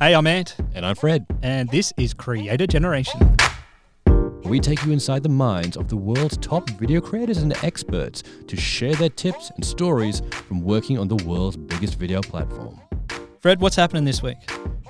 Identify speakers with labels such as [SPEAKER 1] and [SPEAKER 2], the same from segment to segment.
[SPEAKER 1] Hey, I'm Ant.
[SPEAKER 2] And I'm Fred.
[SPEAKER 1] And this is Creator Generation.
[SPEAKER 2] We take you inside the minds of the world's top video creators and experts to share their tips and stories from working on the world's biggest video platform.
[SPEAKER 1] Fred, what's happening this week?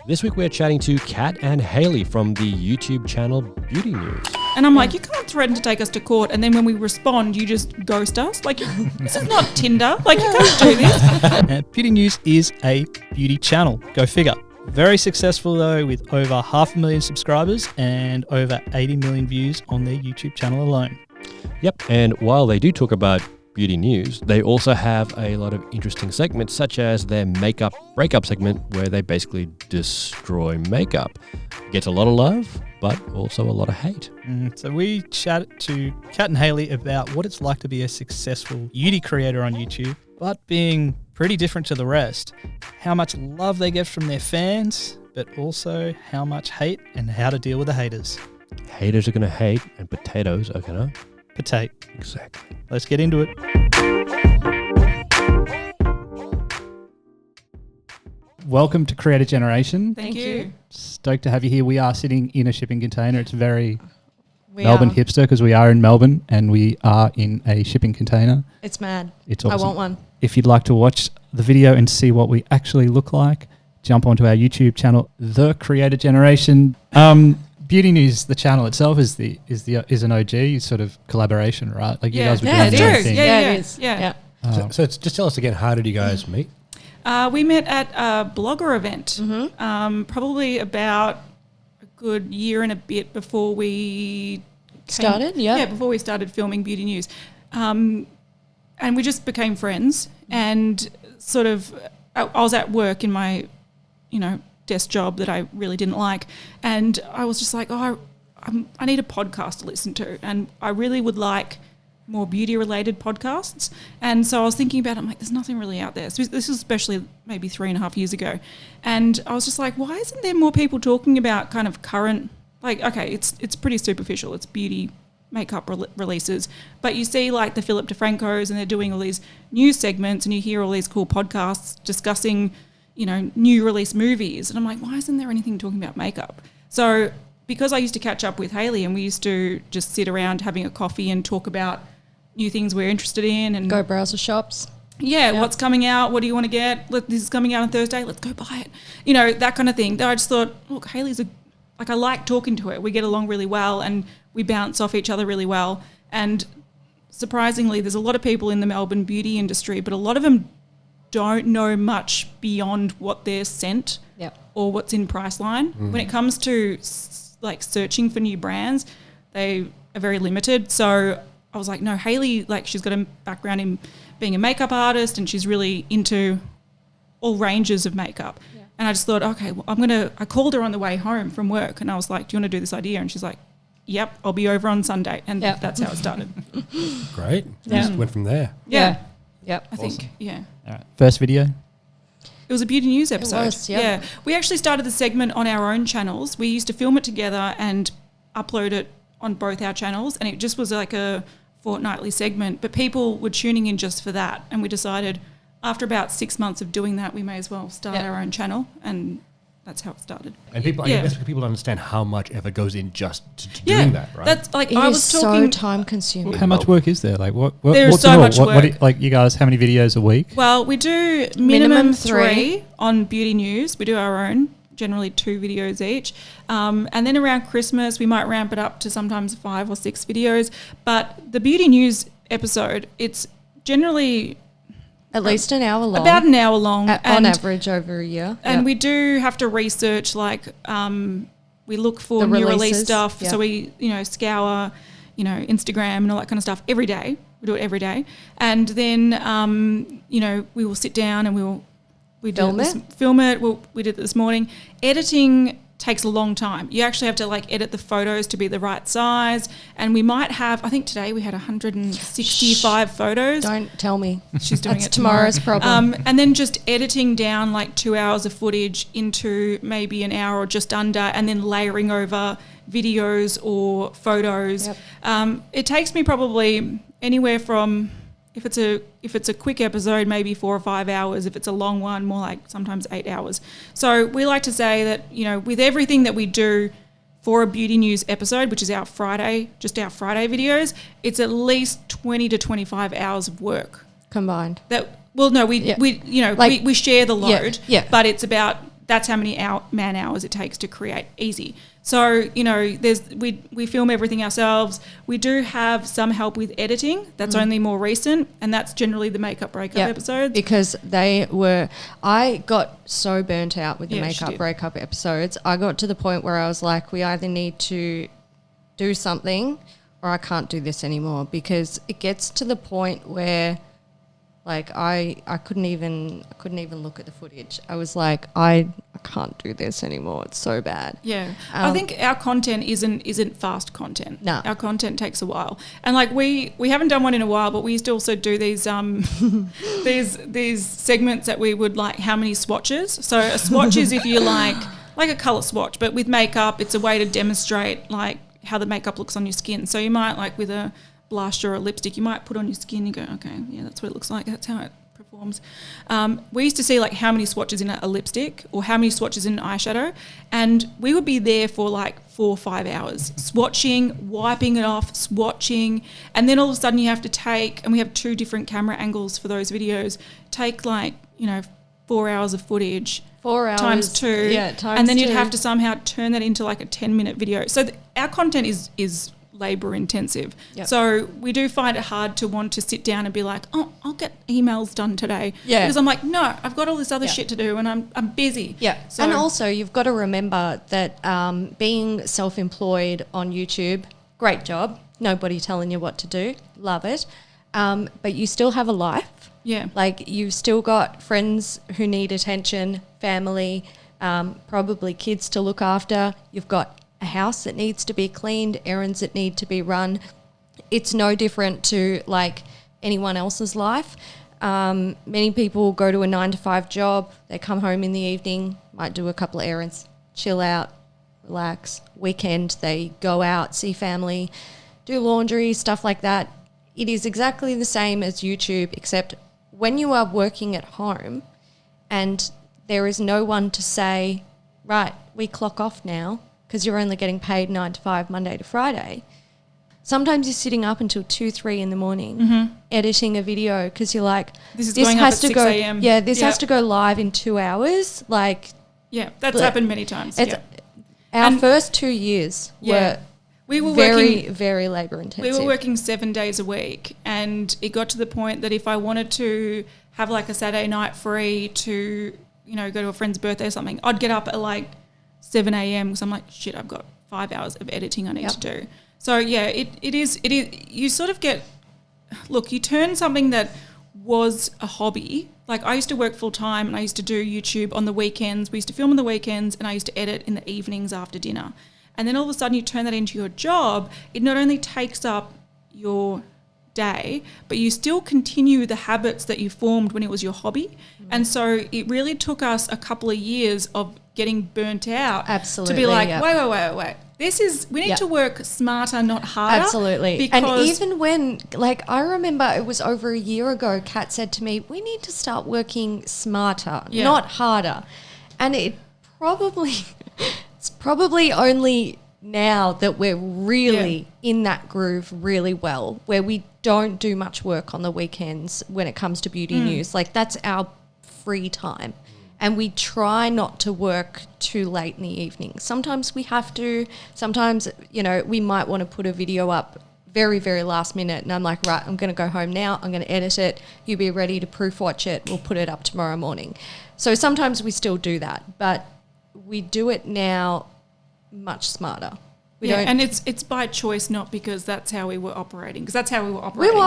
[SPEAKER 2] This week we're chatting to Kat and Hailey from the YouTube channel Beauty News.
[SPEAKER 3] And I'm like, you can't threaten to take us to court and then when we respond, you just ghost us. Like, this is not Tinder. Like, you can't do this.
[SPEAKER 1] Beauty News is a beauty channel. Go figure. Very successful though, with over 500,000 subscribers and over 80 million views on their YouTube channel alone.
[SPEAKER 2] Yep, and while they do talk about beauty news, they also have a lot of interesting segments, such as their makeup breakup segment, where they basically destroy makeup. It gets a lot of love, but also a lot of hate.
[SPEAKER 1] So we chatted to Kat and Hailey about what it's like to be a successful beauty creator on YouTube, but being pretty different to the rest. How much love they get from their fans, but also how much hate and how to deal with the haters.
[SPEAKER 2] Haters are going to hate and potatoes are going to...
[SPEAKER 1] Potate.
[SPEAKER 2] Exactly.
[SPEAKER 1] Let's get into it. Welcome to Creator Generation.
[SPEAKER 3] Thank you.
[SPEAKER 1] Stoked to have you here. We are sitting in a shipping container. It's very Melbourne hipster because we are in Melbourne and we are in a shipping container.
[SPEAKER 4] It's mad.
[SPEAKER 1] It's awesome.
[SPEAKER 4] I want one.
[SPEAKER 1] If you'd like to watch the video and see what we actually look like, jump onto our YouTube channel, The Creator Generation. Beauty News, the channel itself, is an OG sort of collaboration, right? Like you guys were doing their thing.
[SPEAKER 3] It is. Yeah.
[SPEAKER 5] So just tell us again, how did you guys meet?
[SPEAKER 3] We met at a blogger event, probably about a good year and a bit before we
[SPEAKER 4] started.
[SPEAKER 3] Before we started filming Beauty News, and we just became friends. And sort of, I was at work in my, desk job that I really didn't like, and I was just like, I need a podcast to listen to, and I really would like more beauty-related podcasts. And so I was thinking about it, I'm like, there's nothing really out there. So this was especially maybe 3.5 years ago. And I was just like, why isn't there more people talking about kind of current, like, okay, it's pretty superficial. It's beauty makeup releases. But you see like the Philip DeFranco's and they're doing all these news segments and you hear all these cool podcasts discussing, new release movies. And I'm like, why isn't there anything talking about makeup? So because I used to catch up with Hailey and we used to just sit around having a coffee and talk about new things we're interested in and
[SPEAKER 4] go browse the shops.
[SPEAKER 3] Yeah, what's coming out? What do you want to get? This is coming out on Thursday. Let's go buy it. That kind of thing. I just thought, look, Hailey's I like talking to her. We get along really well and we bounce off each other really well. And surprisingly, there's a lot of people in the Melbourne beauty industry, but a lot of them don't know much beyond what they're sent or what's in Priceline. When it comes to like searching for new brands, they are very limited. So I was like, no, Hailey, like she's got a background in being a makeup artist and she's really into all ranges of makeup. Yeah. And I just thought, okay, well, I called her on the way home from work and I was like, do you want to do this idea? And she's like, yep, I'll be over on Sunday. And that's how it started.
[SPEAKER 5] Great. Just went from there.
[SPEAKER 3] Yeah.
[SPEAKER 4] Yep.
[SPEAKER 3] I think, yeah.
[SPEAKER 1] All right. First video?
[SPEAKER 3] It was a beauty news episode.
[SPEAKER 4] It was,
[SPEAKER 3] yeah. We actually started the segment on our own channels. We used to film it together and upload it on both our channels, and it just was like a fortnightly segment, but people were tuning in just for that. And we decided after about 6 months of doing that, we may as well start our own channel, and that's how it started.
[SPEAKER 5] And people, I guess people understand how much effort goes in just to doing that, right?
[SPEAKER 3] That's like
[SPEAKER 4] it
[SPEAKER 3] I
[SPEAKER 4] is
[SPEAKER 3] was talking.
[SPEAKER 4] so time consuming.
[SPEAKER 1] How much work is there? Like what
[SPEAKER 3] There's
[SPEAKER 1] what's
[SPEAKER 3] so
[SPEAKER 1] it all?
[SPEAKER 3] much work.
[SPEAKER 1] Like you guys, how many videos a week?
[SPEAKER 3] Well, we do minimum 3 on Beauty News. We do our own, generally 2 videos each. And then around Christmas, we might ramp it up to sometimes 5 or 6 videos. But the Beauty News episode, it's generally
[SPEAKER 4] at least an hour long.
[SPEAKER 3] About an hour long.
[SPEAKER 4] On average over a year.
[SPEAKER 3] And we do have to research, like we look for new release stuff. So we, scour, Instagram and all that kind of stuff every day. We do it every day. And then, we will sit down and we film it. We did it this morning. Editing takes a long time. You actually have to edit the photos to be the right size. And we might have, I think today we had 165 photos.
[SPEAKER 4] Don't tell me.
[SPEAKER 3] She's doing it
[SPEAKER 4] tomorrow's problem.
[SPEAKER 3] And then just editing down 2 hours of footage into maybe an hour or just under, and then layering over videos or photos. Yep. It takes me probably anywhere from if it's a quick episode, maybe 4 or 5 hours. If it's a long one, more like sometimes 8 hours. So we like to say that, you know, with everything that we do for a beauty news episode, which is our Friday videos, it's at least 20 to 25 hours of work
[SPEAKER 4] combined.
[SPEAKER 3] We share the load,
[SPEAKER 4] yeah.
[SPEAKER 3] but that's how many man hours it takes to create easy. So, you know, we film everything ourselves. We do have some help with editing. That's only more recent, and that's generally the makeup breakup episodes.
[SPEAKER 4] Because I got so burnt out with the makeup breakup episodes. I got to the point where I was like, we either need to do something or I can't do this anymore, because it gets to the point where like I couldn't even look at the footage. I was like, I can't do this anymore. It's so bad. Yeah.
[SPEAKER 3] I think our content isn't fast content.
[SPEAKER 4] No.
[SPEAKER 3] Our content takes a while. And like we haven't done one in a while, but we used to also do these these segments that we would like how many swatches. So a swatch is if you like a colour swatch, but with makeup it's a way to demonstrate like how the makeup looks on your skin. So you might like with a blush or a lipstick, you might put on your skin and go, okay, yeah, that's what it looks like. That's how it performs. We used to see like how many swatches in a lipstick or how many swatches in an eyeshadow, and we would be there for like 4 or 5 hours swatching, wiping it off, swatching, and then all of a sudden you have to take, and we have 2 different camera angles for those videos, take like, you know, 4 hours of footage.
[SPEAKER 4] 4 hours
[SPEAKER 3] times 2, and then you'd have to somehow turn that into like a 10-minute video. So our content is labour intensive. Yep. So we do find it hard to want to sit down and be like, oh, I'll get emails done today. Yeah. Because I'm like, no, I've got all this other shit to do and I'm busy.
[SPEAKER 4] Yeah. So, and also you've got to remember that being self-employed on YouTube, great job. Nobody telling you what to do. Love it. But you still have a life.
[SPEAKER 3] Yeah.
[SPEAKER 4] Like you've still got friends who need attention, family, probably kids to look after. You've got a house that needs to be cleaned, errands that need to be run. It's no different to like anyone else's life. Many people go to a 9-to-5 job. They come home in the evening, might do a couple of errands, chill out, relax. Weekend, they go out, see family, do laundry, stuff like that. It is exactly the same as YouTube, except when you are working at home and there is no one to say, right, we clock off now, because you're only getting paid 9 to 5, Monday to Friday. Sometimes you're sitting up until 2, 3 in the morning editing a video because you're like,
[SPEAKER 3] this has to 6 a.m.
[SPEAKER 4] Yeah, this has to go live in 2 hours. Like,
[SPEAKER 3] yeah, that's happened many times.
[SPEAKER 4] Our first 2 years were very labour intensive.
[SPEAKER 3] We were working 7 days a week, and it got to the point that if I wanted to have like a Saturday night free to, you know, go to a friend's birthday or something, I'd get up at like 7 a.m. because I'm like, shit, I've got 5 hours of editing I need to do. So yeah, it is you sort of get, look, you turn something that was a hobby. Like I used to work full time and I used to do YouTube on the weekends. We used to film on the weekends and I used to edit in the evenings after dinner. And then all of a sudden you turn that into your job. It not only takes up your day, but you still continue the habits that you formed when it was your hobby. And so it really took us a couple of years of getting burnt out.
[SPEAKER 4] Absolutely.
[SPEAKER 3] To be like, wait. We need to work smarter, not harder.
[SPEAKER 4] Absolutely. And even when, like, I remember it was over a year ago, Kat said to me, we need to start working smarter, not harder. And it's probably only now that we're really in that groove really well, where we don't do much work on the weekends when it comes to beauty news. Like that's our free time. And we try not to work too late in the evening. Sometimes we have to. Sometimes, you know, we might want to put a video up very, very last minute. And I'm like, right, I'm going to go home now. I'm going to edit it. You be ready to proof watch it. We'll put it up tomorrow morning. So sometimes we still do that. But we do it now much smarter.
[SPEAKER 3] And it's by choice, not because that's how we were operating. Because that's how we were operating.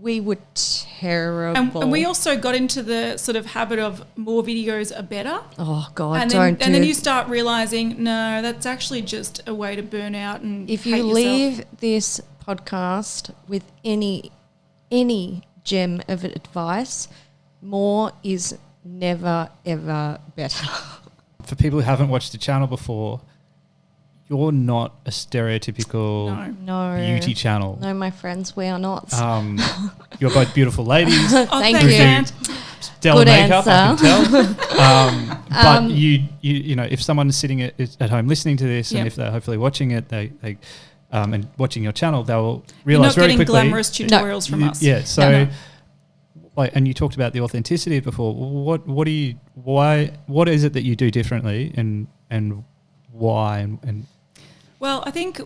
[SPEAKER 4] We were terrible.
[SPEAKER 3] And we also got into the sort of habit of more videos are better.
[SPEAKER 4] Oh God,
[SPEAKER 3] and then you start realizing, no, that's actually just a way to burn out and
[SPEAKER 4] if you leave this podcast with any gem of advice, more is never ever better.
[SPEAKER 1] For people who haven't watched the channel before, you're not a stereotypical
[SPEAKER 4] No.
[SPEAKER 1] beauty channel.
[SPEAKER 4] No, my friends, we are not.
[SPEAKER 1] You're both beautiful ladies.
[SPEAKER 4] Thank
[SPEAKER 3] thanks,
[SPEAKER 4] you.
[SPEAKER 3] Ant.
[SPEAKER 1] Stellar
[SPEAKER 4] Good
[SPEAKER 1] makeup,
[SPEAKER 4] answer.
[SPEAKER 1] I can tell. But you know, if someone's sitting at home listening to this, and if they're hopefully watching it, they and watching your channel, they'll realize very
[SPEAKER 3] You're not
[SPEAKER 1] quickly.
[SPEAKER 3] getting glamorous tutorials from us.
[SPEAKER 1] Yeah. So, like, and you talked about the authenticity before. What is it that you do differently, and why, and
[SPEAKER 3] Well, I think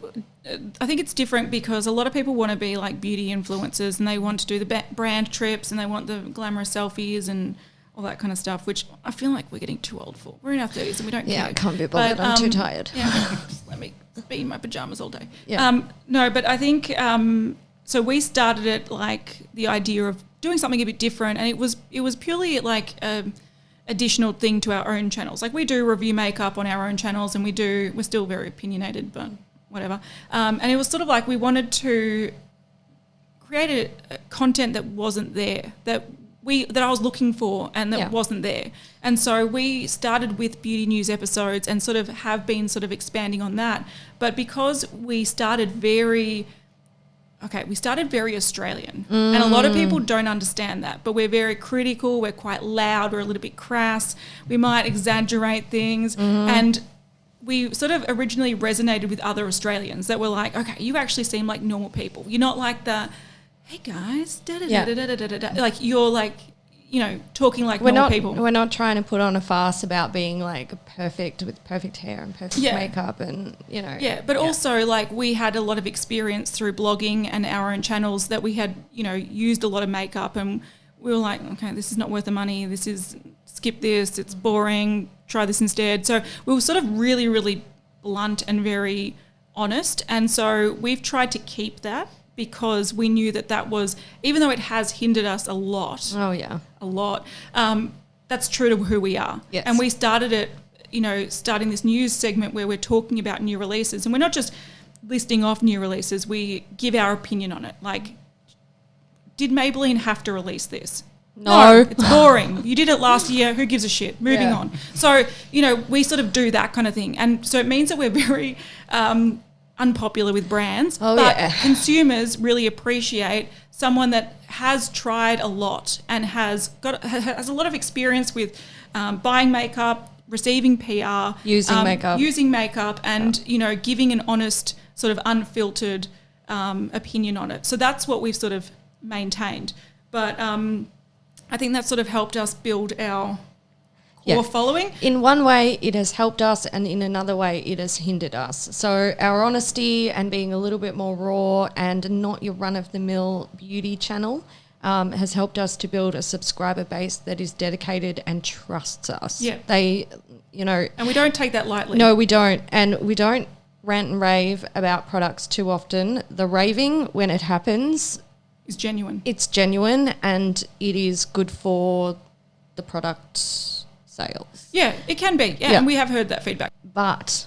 [SPEAKER 3] it's different because a lot of people want to be like beauty influencers and they want to do the brand trips and they want the glamorous selfies and all that kind of stuff, which I feel like we're getting too old for. We're in our 30s and we don't care.
[SPEAKER 4] Yeah, I can't be bothered. I'm too tired.
[SPEAKER 3] Yeah, just let me be in my pajamas all day.
[SPEAKER 4] Yeah.
[SPEAKER 3] No, but I think so we started it like the idea of doing something a bit different, and it was purely like additional thing to our own channels. Like we do review makeup on our own channels, and we're still very opinionated, but whatever. And it was sort of like we wanted to create a content that wasn't there, that I was looking for and that wasn't there. And so we started with beauty news episodes and sort of have been sort of expanding on that. But because we started very Australian, and a lot of people don't understand that, but we're very critical, we're quite loud, we're a little bit crass, we might exaggerate things, and we sort of originally resonated with other Australians that were like, okay, you actually seem like normal people. You're not like the, hey guys, like you're like, you know, talking like normal people.
[SPEAKER 4] We're not trying to put on a farce about being like perfect with perfect hair and perfect makeup and, you know.
[SPEAKER 3] Yeah, but also like we had a lot of experience through blogging and our own channels that we had, you know, used a lot of makeup, and we were like, okay, this is not worth the money. Skip this. It's boring. Try this instead. So we were sort of really, really blunt and very honest. And so we've tried to keep that, because we knew that was, even though it has hindered us a lot.
[SPEAKER 4] Oh, yeah.
[SPEAKER 3] A lot. That's true to who we are.
[SPEAKER 4] Yes.
[SPEAKER 3] And we started it, you know, starting this news segment where we're talking about new releases, and we're not just listing off new releases, we give our opinion on it. Like, did Maybelline have to release this?
[SPEAKER 4] No.
[SPEAKER 3] It's boring. You did it last year. Who gives a shit? Moving on. So, you know, we sort of do that kind of thing. And so it means that we're very unpopular with brands, but consumers really appreciate someone that has tried a lot and has a lot of experience with buying makeup, receiving PR,
[SPEAKER 4] using
[SPEAKER 3] makeup, and you know, giving an honest, sort of unfiltered opinion on it. So that's what we've sort of maintained. But I think that sort of helped us build our core following.
[SPEAKER 4] In one way, it has helped us, and in another way, it has hindered us. So our honesty and being a little bit more raw and not your run-of-the-mill beauty channel has helped us to build a subscriber base that is dedicated and trusts us.
[SPEAKER 3] Yeah.
[SPEAKER 4] They, you know...
[SPEAKER 3] And we don't take that lightly.
[SPEAKER 4] No, we don't. And we don't rant and rave about products too often. The raving, when it happens...
[SPEAKER 3] is genuine.
[SPEAKER 4] It's genuine, and it is good for the product sales.
[SPEAKER 3] Yeah, it can be. Yeah, and we have heard that feedback.
[SPEAKER 4] But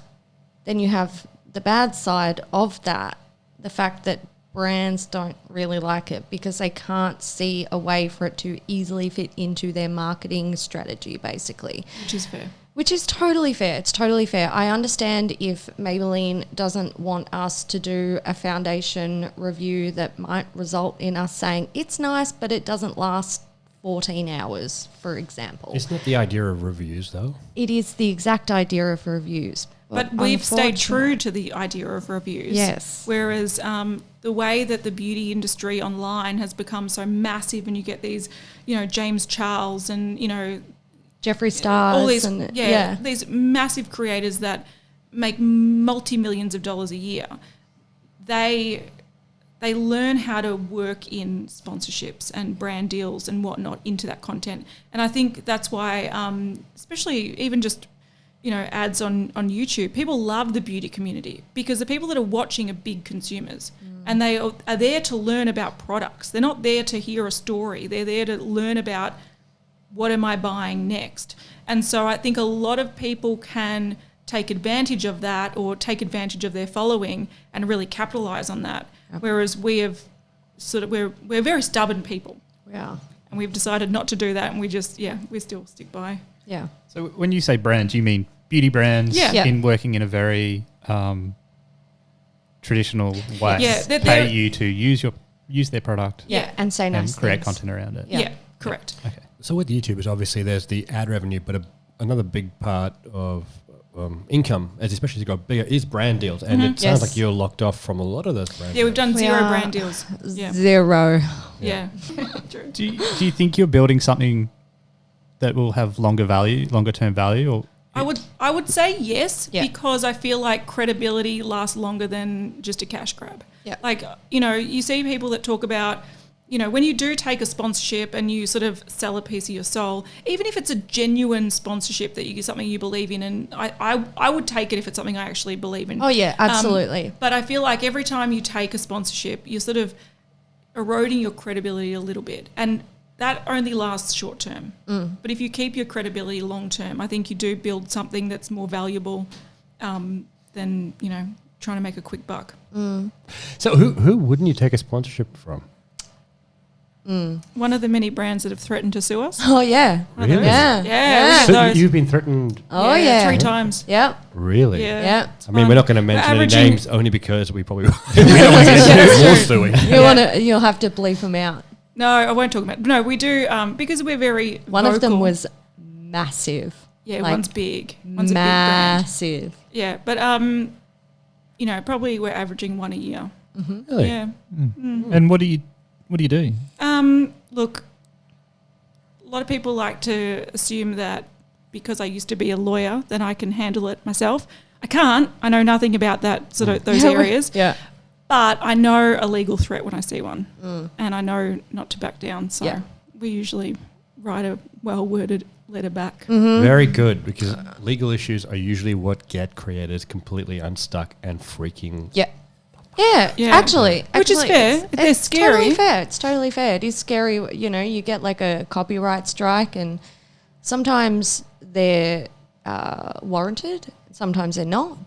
[SPEAKER 4] then you have the bad side of that, the fact that brands don't really like it because they can't see a way for it to easily fit into their marketing strategy, basically.
[SPEAKER 3] Which is fair.
[SPEAKER 4] Which is totally fair. It's totally fair. I understand if Maybelline doesn't want us to do a foundation review that might result in us saying it's nice, but it doesn't last 14 hours, for example.
[SPEAKER 5] Isn't that the idea of reviews, though?
[SPEAKER 4] It is the exact idea of reviews.
[SPEAKER 3] But we've stayed true to the idea of reviews.
[SPEAKER 4] Yes.
[SPEAKER 3] Whereas the way that the beauty industry online has become so massive, and you get these, you know, James Charles and, you know,
[SPEAKER 4] Jeffree Stars.
[SPEAKER 3] All these,
[SPEAKER 4] and,
[SPEAKER 3] these massive creators that make multi-millions of dollars a year. They learn how to work in sponsorships and brand deals and whatnot into that content. And I think that's why, especially even just, you know, ads on YouTube, people love the beauty community because the people that are watching are big consumers and they are there to learn about products. They're not there to hear a story. They're there to learn about what am I buying next. And so I think a lot of people can take advantage of that or take advantage of their following and really capitalize on that. Whereas we're very stubborn people.
[SPEAKER 4] Yeah.
[SPEAKER 3] And we've decided not to do that, and we still stick by.
[SPEAKER 4] Yeah.
[SPEAKER 1] So when you say brands, you mean beauty brands in working in a very
[SPEAKER 6] traditional way.
[SPEAKER 3] Yeah,
[SPEAKER 6] pay you to use their product.
[SPEAKER 4] Yeah, and say nice
[SPEAKER 6] and create
[SPEAKER 4] things.
[SPEAKER 6] content around it.
[SPEAKER 3] Yeah, correct.
[SPEAKER 6] Okay.
[SPEAKER 5] So with YouTubers, obviously there's the ad revenue, but another big part of income, especially as you go bigger, is brand deals. And it sounds like you're locked off from a lot of those brand
[SPEAKER 3] Yeah, we've
[SPEAKER 4] We
[SPEAKER 3] done 0
[SPEAKER 4] are
[SPEAKER 3] brand deals. Yeah.
[SPEAKER 4] 0.
[SPEAKER 3] Yeah. True.
[SPEAKER 6] Do you think you're building something that will have longer term value, or
[SPEAKER 3] I would say yes,
[SPEAKER 4] Yeah.
[SPEAKER 3] because I feel like credibility lasts longer than just a cash grab.
[SPEAKER 4] Yeah.
[SPEAKER 3] Like, you see people that talk about, when you do take a sponsorship and you sort of sell a piece of your soul, even if it's a genuine sponsorship that something you believe in, and I would take it if it's something I actually believe in.
[SPEAKER 4] Oh, yeah, absolutely.
[SPEAKER 3] But I feel like every time you take a sponsorship, you're sort of eroding your credibility a little bit. And that only lasts short term. But if you keep your credibility long term, I think you do build something that's more valuable than, trying to make a quick buck.
[SPEAKER 5] So who wouldn't you take a sponsorship from?
[SPEAKER 3] One of the many brands that have threatened to sue us.
[SPEAKER 4] Oh, yeah.
[SPEAKER 5] Really?
[SPEAKER 4] Yeah.
[SPEAKER 3] Yeah, we
[SPEAKER 5] So
[SPEAKER 3] get those.
[SPEAKER 5] you've been threatened?
[SPEAKER 4] Oh, yeah.
[SPEAKER 3] 3 times.
[SPEAKER 4] Yep.
[SPEAKER 5] Really?
[SPEAKER 3] Yeah.
[SPEAKER 5] I mean, we're not going to mention any
[SPEAKER 3] averaging-
[SPEAKER 5] names only because we probably we don't want to get more suing.
[SPEAKER 4] You'll have to bleep them out.
[SPEAKER 3] No, I won't talk about it. No, we do, because we're very
[SPEAKER 4] One of them
[SPEAKER 3] vocal.
[SPEAKER 4] was massive.
[SPEAKER 3] Yeah,
[SPEAKER 4] like,
[SPEAKER 3] one's big. One's a big brand.
[SPEAKER 4] massive.
[SPEAKER 3] Yeah, but, probably we're averaging 1 a year.
[SPEAKER 5] Really?
[SPEAKER 3] Yeah.
[SPEAKER 6] and what do you do?
[SPEAKER 3] Look, a lot of people like to assume that because I used to be a lawyer, then I can handle it myself. I can't. I know nothing about that those areas.
[SPEAKER 4] Yeah.
[SPEAKER 3] But I know a legal threat when I see one, and I know not to back down. So we usually write a well-worded letter back.
[SPEAKER 5] Very good, because legal issues are usually what get creators completely unstuck and freaking.
[SPEAKER 4] Yeah. Yeah,
[SPEAKER 3] Yeah.
[SPEAKER 4] actually.
[SPEAKER 3] Which is fair. They're
[SPEAKER 4] It's
[SPEAKER 3] scary.
[SPEAKER 4] totally fair. It's totally fair. It is scary. You get like a copyright strike, and sometimes they're warranted, sometimes they're not.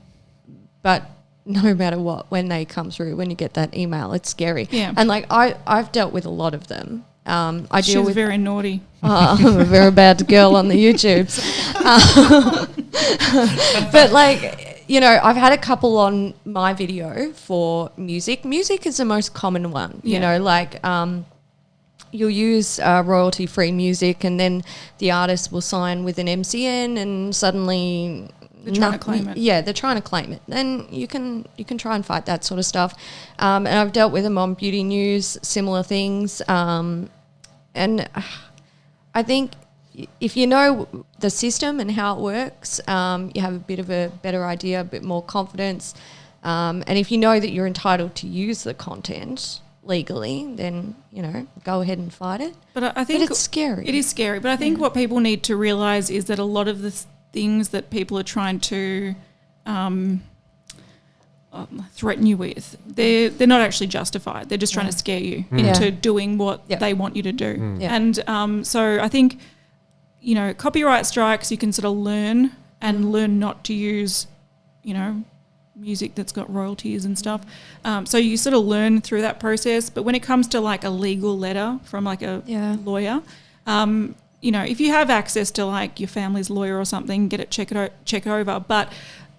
[SPEAKER 4] But no matter what, when they come through, when you get that email, it's scary.
[SPEAKER 3] Yeah.
[SPEAKER 4] And like I've dealt with a lot of them. I
[SPEAKER 3] She's
[SPEAKER 4] deal with
[SPEAKER 3] very naughty.
[SPEAKER 4] I'm a very bad girl on the YouTubes. But like, I've had a couple on my video for music. Music is the most common one, you'll use royalty-free music, and then the artist will sign with an MCN, and suddenly
[SPEAKER 3] They're trying to claim it.
[SPEAKER 4] Yeah, they're trying to claim it. Then you can try and fight that sort of stuff. And I've dealt with them on beauty news, similar things. And I think if you know the system and how it works, you have a bit of a better idea, a bit more confidence. And if you know that you're entitled to use the content legally, then, go ahead and fight it.
[SPEAKER 3] But I think
[SPEAKER 4] it's scary.
[SPEAKER 3] It is scary. But I think what people need to realise is that a lot of the things that people are trying to threaten you with, they're not actually justified. They're just trying to scare you into doing what they want you to do.
[SPEAKER 4] Yeah.
[SPEAKER 3] And so I think, copyright strikes, you can sort of learn not to use, music that's got royalties and stuff. So you sort of learn through that process. But when it comes to like a legal letter from like a lawyer, if you have access to like your family's lawyer or something, check it over. But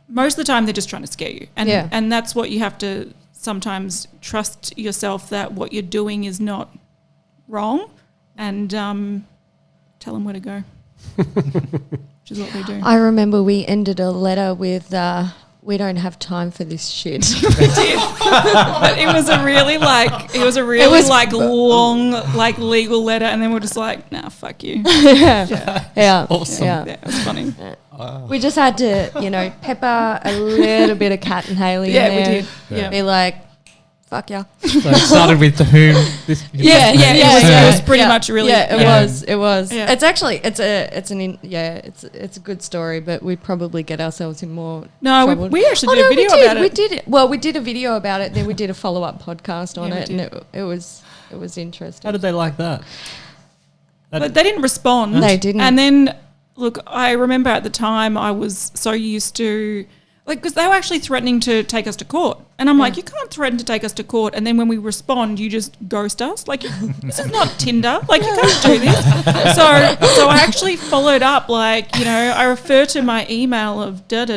[SPEAKER 3] most of the time they're just trying to scare you. And that's what you have to sometimes trust yourself, that what you're doing is not wrong, and tell them where to go, which is what they do.
[SPEAKER 4] I remember we ended a letter with, we don't have time for this shit.
[SPEAKER 3] But it was a really long legal letter, and then we're just like, nah, fuck you.
[SPEAKER 4] Yeah.
[SPEAKER 6] Awesome.
[SPEAKER 4] Yeah.
[SPEAKER 3] Yeah, it was funny.
[SPEAKER 4] We just had to, pepper a little bit of Kat and Hailey in
[SPEAKER 3] Yeah, we
[SPEAKER 4] there.
[SPEAKER 3] did. Yeah.
[SPEAKER 4] Be like, fuck yeah.
[SPEAKER 6] So it started with whom this.
[SPEAKER 3] It was pretty much really.
[SPEAKER 4] Yeah, it was.
[SPEAKER 3] Yeah.
[SPEAKER 4] It's actually it's a good story, but we'd probably get ourselves in more trouble.
[SPEAKER 3] we actually did a video about it.
[SPEAKER 4] We did it. Well, we did a video about it, then we did a follow-up podcast on
[SPEAKER 3] Yeah, we
[SPEAKER 4] it, and it was interesting.
[SPEAKER 6] How did they like that?
[SPEAKER 3] But they didn't respond.
[SPEAKER 4] They didn't.
[SPEAKER 3] And then, look, I remember at the time I was so used to, Like, because they were actually threatening to take us to court. And I'm like, you can't threaten to take us to court and then when we respond, you just ghost us. Like, this is not Tinder. Like, you can't do this. So I actually followed up, like, you know, I refer to my email of date,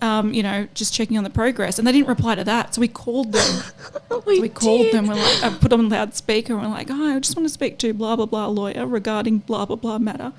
[SPEAKER 3] you know, just checking on the progress. And they didn't reply to that. So we called them. we called them. We're like, I put on loudspeaker and we're like, I just want to speak to blah, blah, blah lawyer regarding blah, blah, blah matter.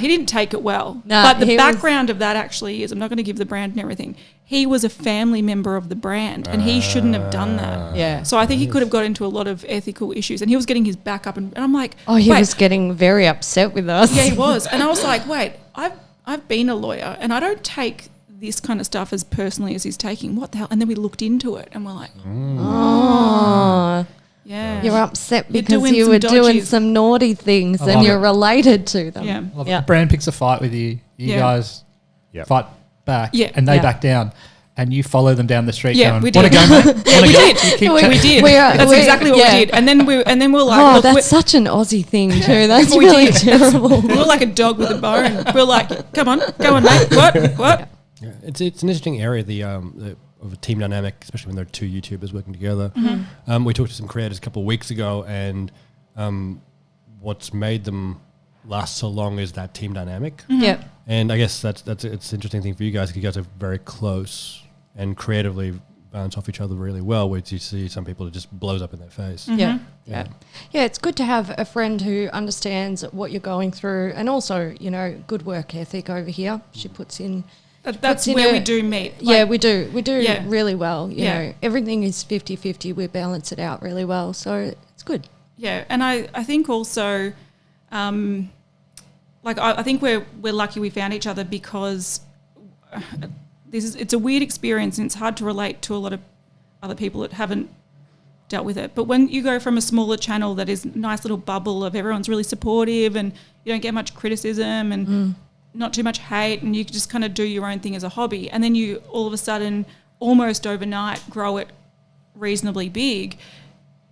[SPEAKER 3] He didn't take it well.
[SPEAKER 4] No,
[SPEAKER 3] but the background of that actually is, I'm not going to give the brand and everything, he was a family member of the brand and he shouldn't have done that.
[SPEAKER 4] Yeah.
[SPEAKER 3] So I think he could have got into a lot of ethical issues and he was getting his back up and I'm like,
[SPEAKER 4] he was getting very upset with us.
[SPEAKER 3] Yeah, he was. And I was like, wait, I've been a lawyer and I don't take this kind of stuff as personally as he's taking. What the hell? And then we looked into it and we're like,
[SPEAKER 4] oh.
[SPEAKER 3] Yeah.
[SPEAKER 4] You're upset because you were doing some naughty things and you're related to them.
[SPEAKER 3] Yeah.
[SPEAKER 6] Well, the brand picks a fight with you. You guys fight back and they back down. And you follow them down the street going,
[SPEAKER 3] we did.
[SPEAKER 6] Want to go, mate?
[SPEAKER 3] Yeah, we did. We did. That's exactly what we did. And then we're like,
[SPEAKER 4] look, that's such an Aussie thing too. That's really terrible.
[SPEAKER 3] We're like a dog with a bone. We're like, come on, mate. What?
[SPEAKER 5] Yeah, it's an interesting area, the of a team dynamic, especially when there are two YouTubers working together.
[SPEAKER 3] Mm-hmm.
[SPEAKER 5] We talked to some creators a couple of weeks ago, and what's made them last so long is that team dynamic.
[SPEAKER 3] Mm-hmm.
[SPEAKER 4] Yep.
[SPEAKER 5] And I guess it's an interesting thing for you guys, because you guys are very close and creatively bounce off each other really well, where you see some people it just blows up in their face.
[SPEAKER 3] Mm-hmm.
[SPEAKER 4] Yeah, it's good to have a friend who understands what you're going through, and also, you know, good work ethic over here. She puts in...
[SPEAKER 3] That's where we do meet.
[SPEAKER 4] Like, we do really well. You know, everything is 50-50. We balance it out really well. So it's good.
[SPEAKER 3] Yeah, and I think also, I think we're lucky we found each other, because it's a weird experience and it's hard to relate to a lot of other people that haven't dealt with it. But when you go from a smaller channel that is a nice little bubble of everyone's really supportive and you don't get much criticism and not too much hate, and you just kind of do your own thing as a hobby, and then you all of a sudden almost overnight grow it reasonably big,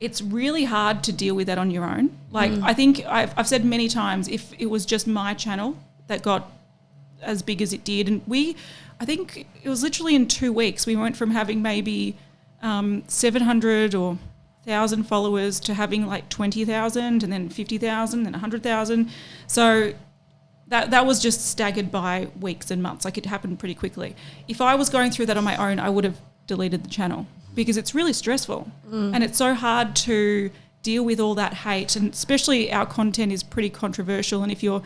[SPEAKER 3] it's really hard to deal with that on your own. Like, I think I've said many times, if it was just my channel that got as big as it did, and I think it was literally in 2 weeks, we went from having maybe 700 or 1,000 followers to having like 20,000 and then 50,000 and 100,000. So that was just staggered by weeks and months. Like, it happened pretty quickly. If I was going through that on my own, I would have deleted the channel, because it's really stressful and it's so hard to deal with all that hate, and especially our content is pretty controversial, and if you're,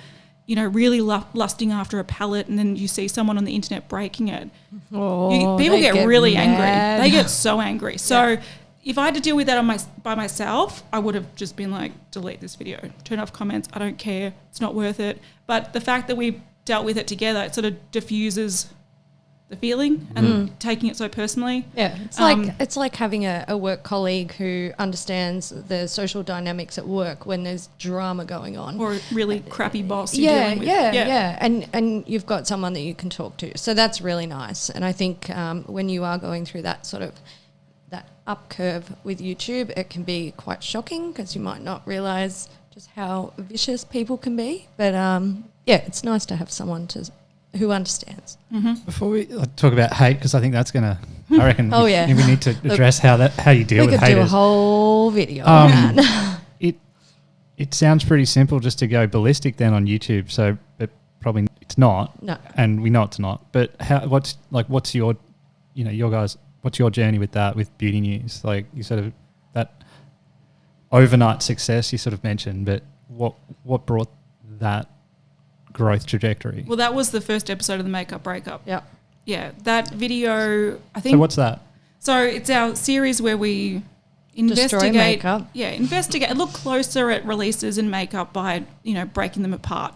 [SPEAKER 3] you know, really lusting after a palette and then you see someone on the internet breaking it, people get really
[SPEAKER 4] mad.
[SPEAKER 3] angry. They get so angry. So if I had to deal with that by myself, I would have just been like, delete this video, turn off comments, I don't care, it's not worth it. But the fact that we dealt with it together, it sort of diffuses the feeling and taking it so personally.
[SPEAKER 4] Yeah, it's like having a work colleague who understands the social dynamics at work when there's drama going on,
[SPEAKER 3] or a really crappy boss you're dealing with.
[SPEAKER 4] And you've got someone that you can talk to. So that's really nice. And I think when you are going through that sort of that up curve with YouTube, it can be quite shocking, because you might not realise just how vicious people can be. But it's nice to have someone who understands.
[SPEAKER 6] Before we talk about hate, because I think that's going to, I reckon we need to address how you deal with haters.
[SPEAKER 4] We could do a whole video on that.
[SPEAKER 6] It sounds pretty simple just to go ballistic then on YouTube, so but probably it's not.
[SPEAKER 4] No.
[SPEAKER 6] And we know it's not. But what's your, you know, your guys, what's your journey with that, with beauty news? Like, you sort of, that overnight success you sort of mentioned, but what brought that growth trajectory?
[SPEAKER 3] Well, that was the first episode of the Makeup Breakup.
[SPEAKER 4] Yep.
[SPEAKER 3] Yeah, that video, I think.
[SPEAKER 6] So what's that?
[SPEAKER 3] So it's our series where we
[SPEAKER 4] Destroy makeup.
[SPEAKER 3] Yeah, investigate, look closer at releases and makeup by, you know, breaking them apart.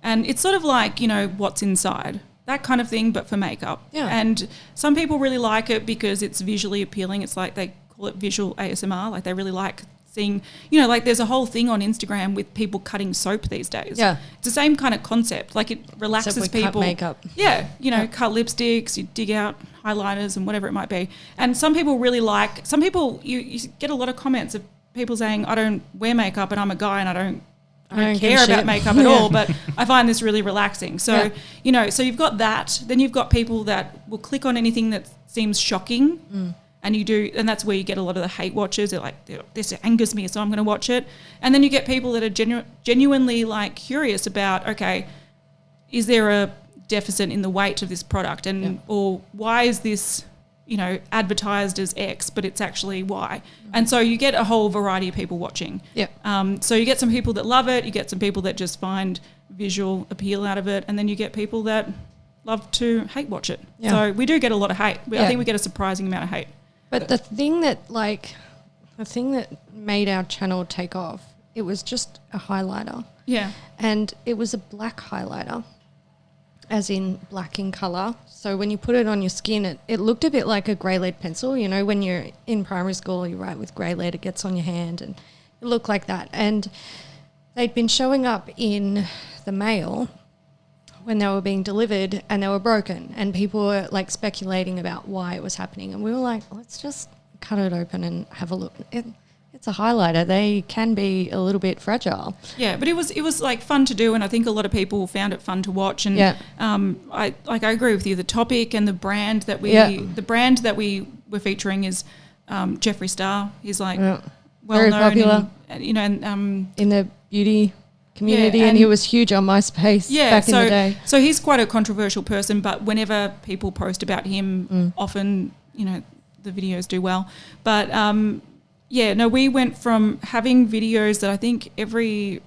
[SPEAKER 3] And it's sort of like, you know, what's inside, that kind of thing, but for makeup.
[SPEAKER 4] Yeah.
[SPEAKER 3] And some people really like it because it's visually appealing. It's like, they call it visual ASMR. Like, they really like seeing, you know, like there's a whole thing on Instagram with people cutting soap these days.
[SPEAKER 4] Yeah.
[SPEAKER 3] It's the same kind of concept. Like, it relaxes
[SPEAKER 4] Except we
[SPEAKER 3] people.
[SPEAKER 4] cut makeup.
[SPEAKER 3] Yeah. You know, cut lipsticks, you dig out highlighters and whatever it might be. And some people really like, some people, you get a lot of comments of people saying, I don't wear makeup and I'm a guy and I I don't care about makeup at all, but I find this really relaxing. So, so you've got that. Then you've got people that will click on anything that seems shocking and that's where you get a lot of the hate watchers. They're like, this angers me, so I'm going to watch it. And then you get people that are genuinely like curious about, okay, is there a deficit in the weight of this product or why is this advertised as X, but it's actually Y. And so you get a whole variety of people watching. So you get some people that love it, you get some people that just find visual appeal out of it, and then you get people that love to hate watch it. So we do get a lot of hate. I think we get a surprising amount of hate.
[SPEAKER 4] But the thing that made our channel take off, it was just a highlighter.
[SPEAKER 3] Yeah.
[SPEAKER 4] And it was a black highlighter, as in black in colour. So when you put it on your skin, it looked a bit like a grey lead pencil. When you're in primary school, you write with grey lead, it gets on your hand, and it looked like that. And they'd been showing up in the mail when they were being delivered, and they were broken, and people were like speculating about why it was happening. And we were like, let's just cut it open and have a look. It's a highlighter. They can be a little bit fragile.
[SPEAKER 3] Yeah, but it was like fun to do, and I think a lot of people found it fun to watch. And I agree with you. The topic and the brand that we were featuring is Jeffree Star. He's like well
[SPEAKER 4] very
[SPEAKER 3] known,
[SPEAKER 4] popular,
[SPEAKER 3] in
[SPEAKER 4] the beauty community, and he was huge on MySpace back in the day.
[SPEAKER 3] So he's quite a controversial person, but whenever people post about him, often the videos do well. But we went from having videos that I think every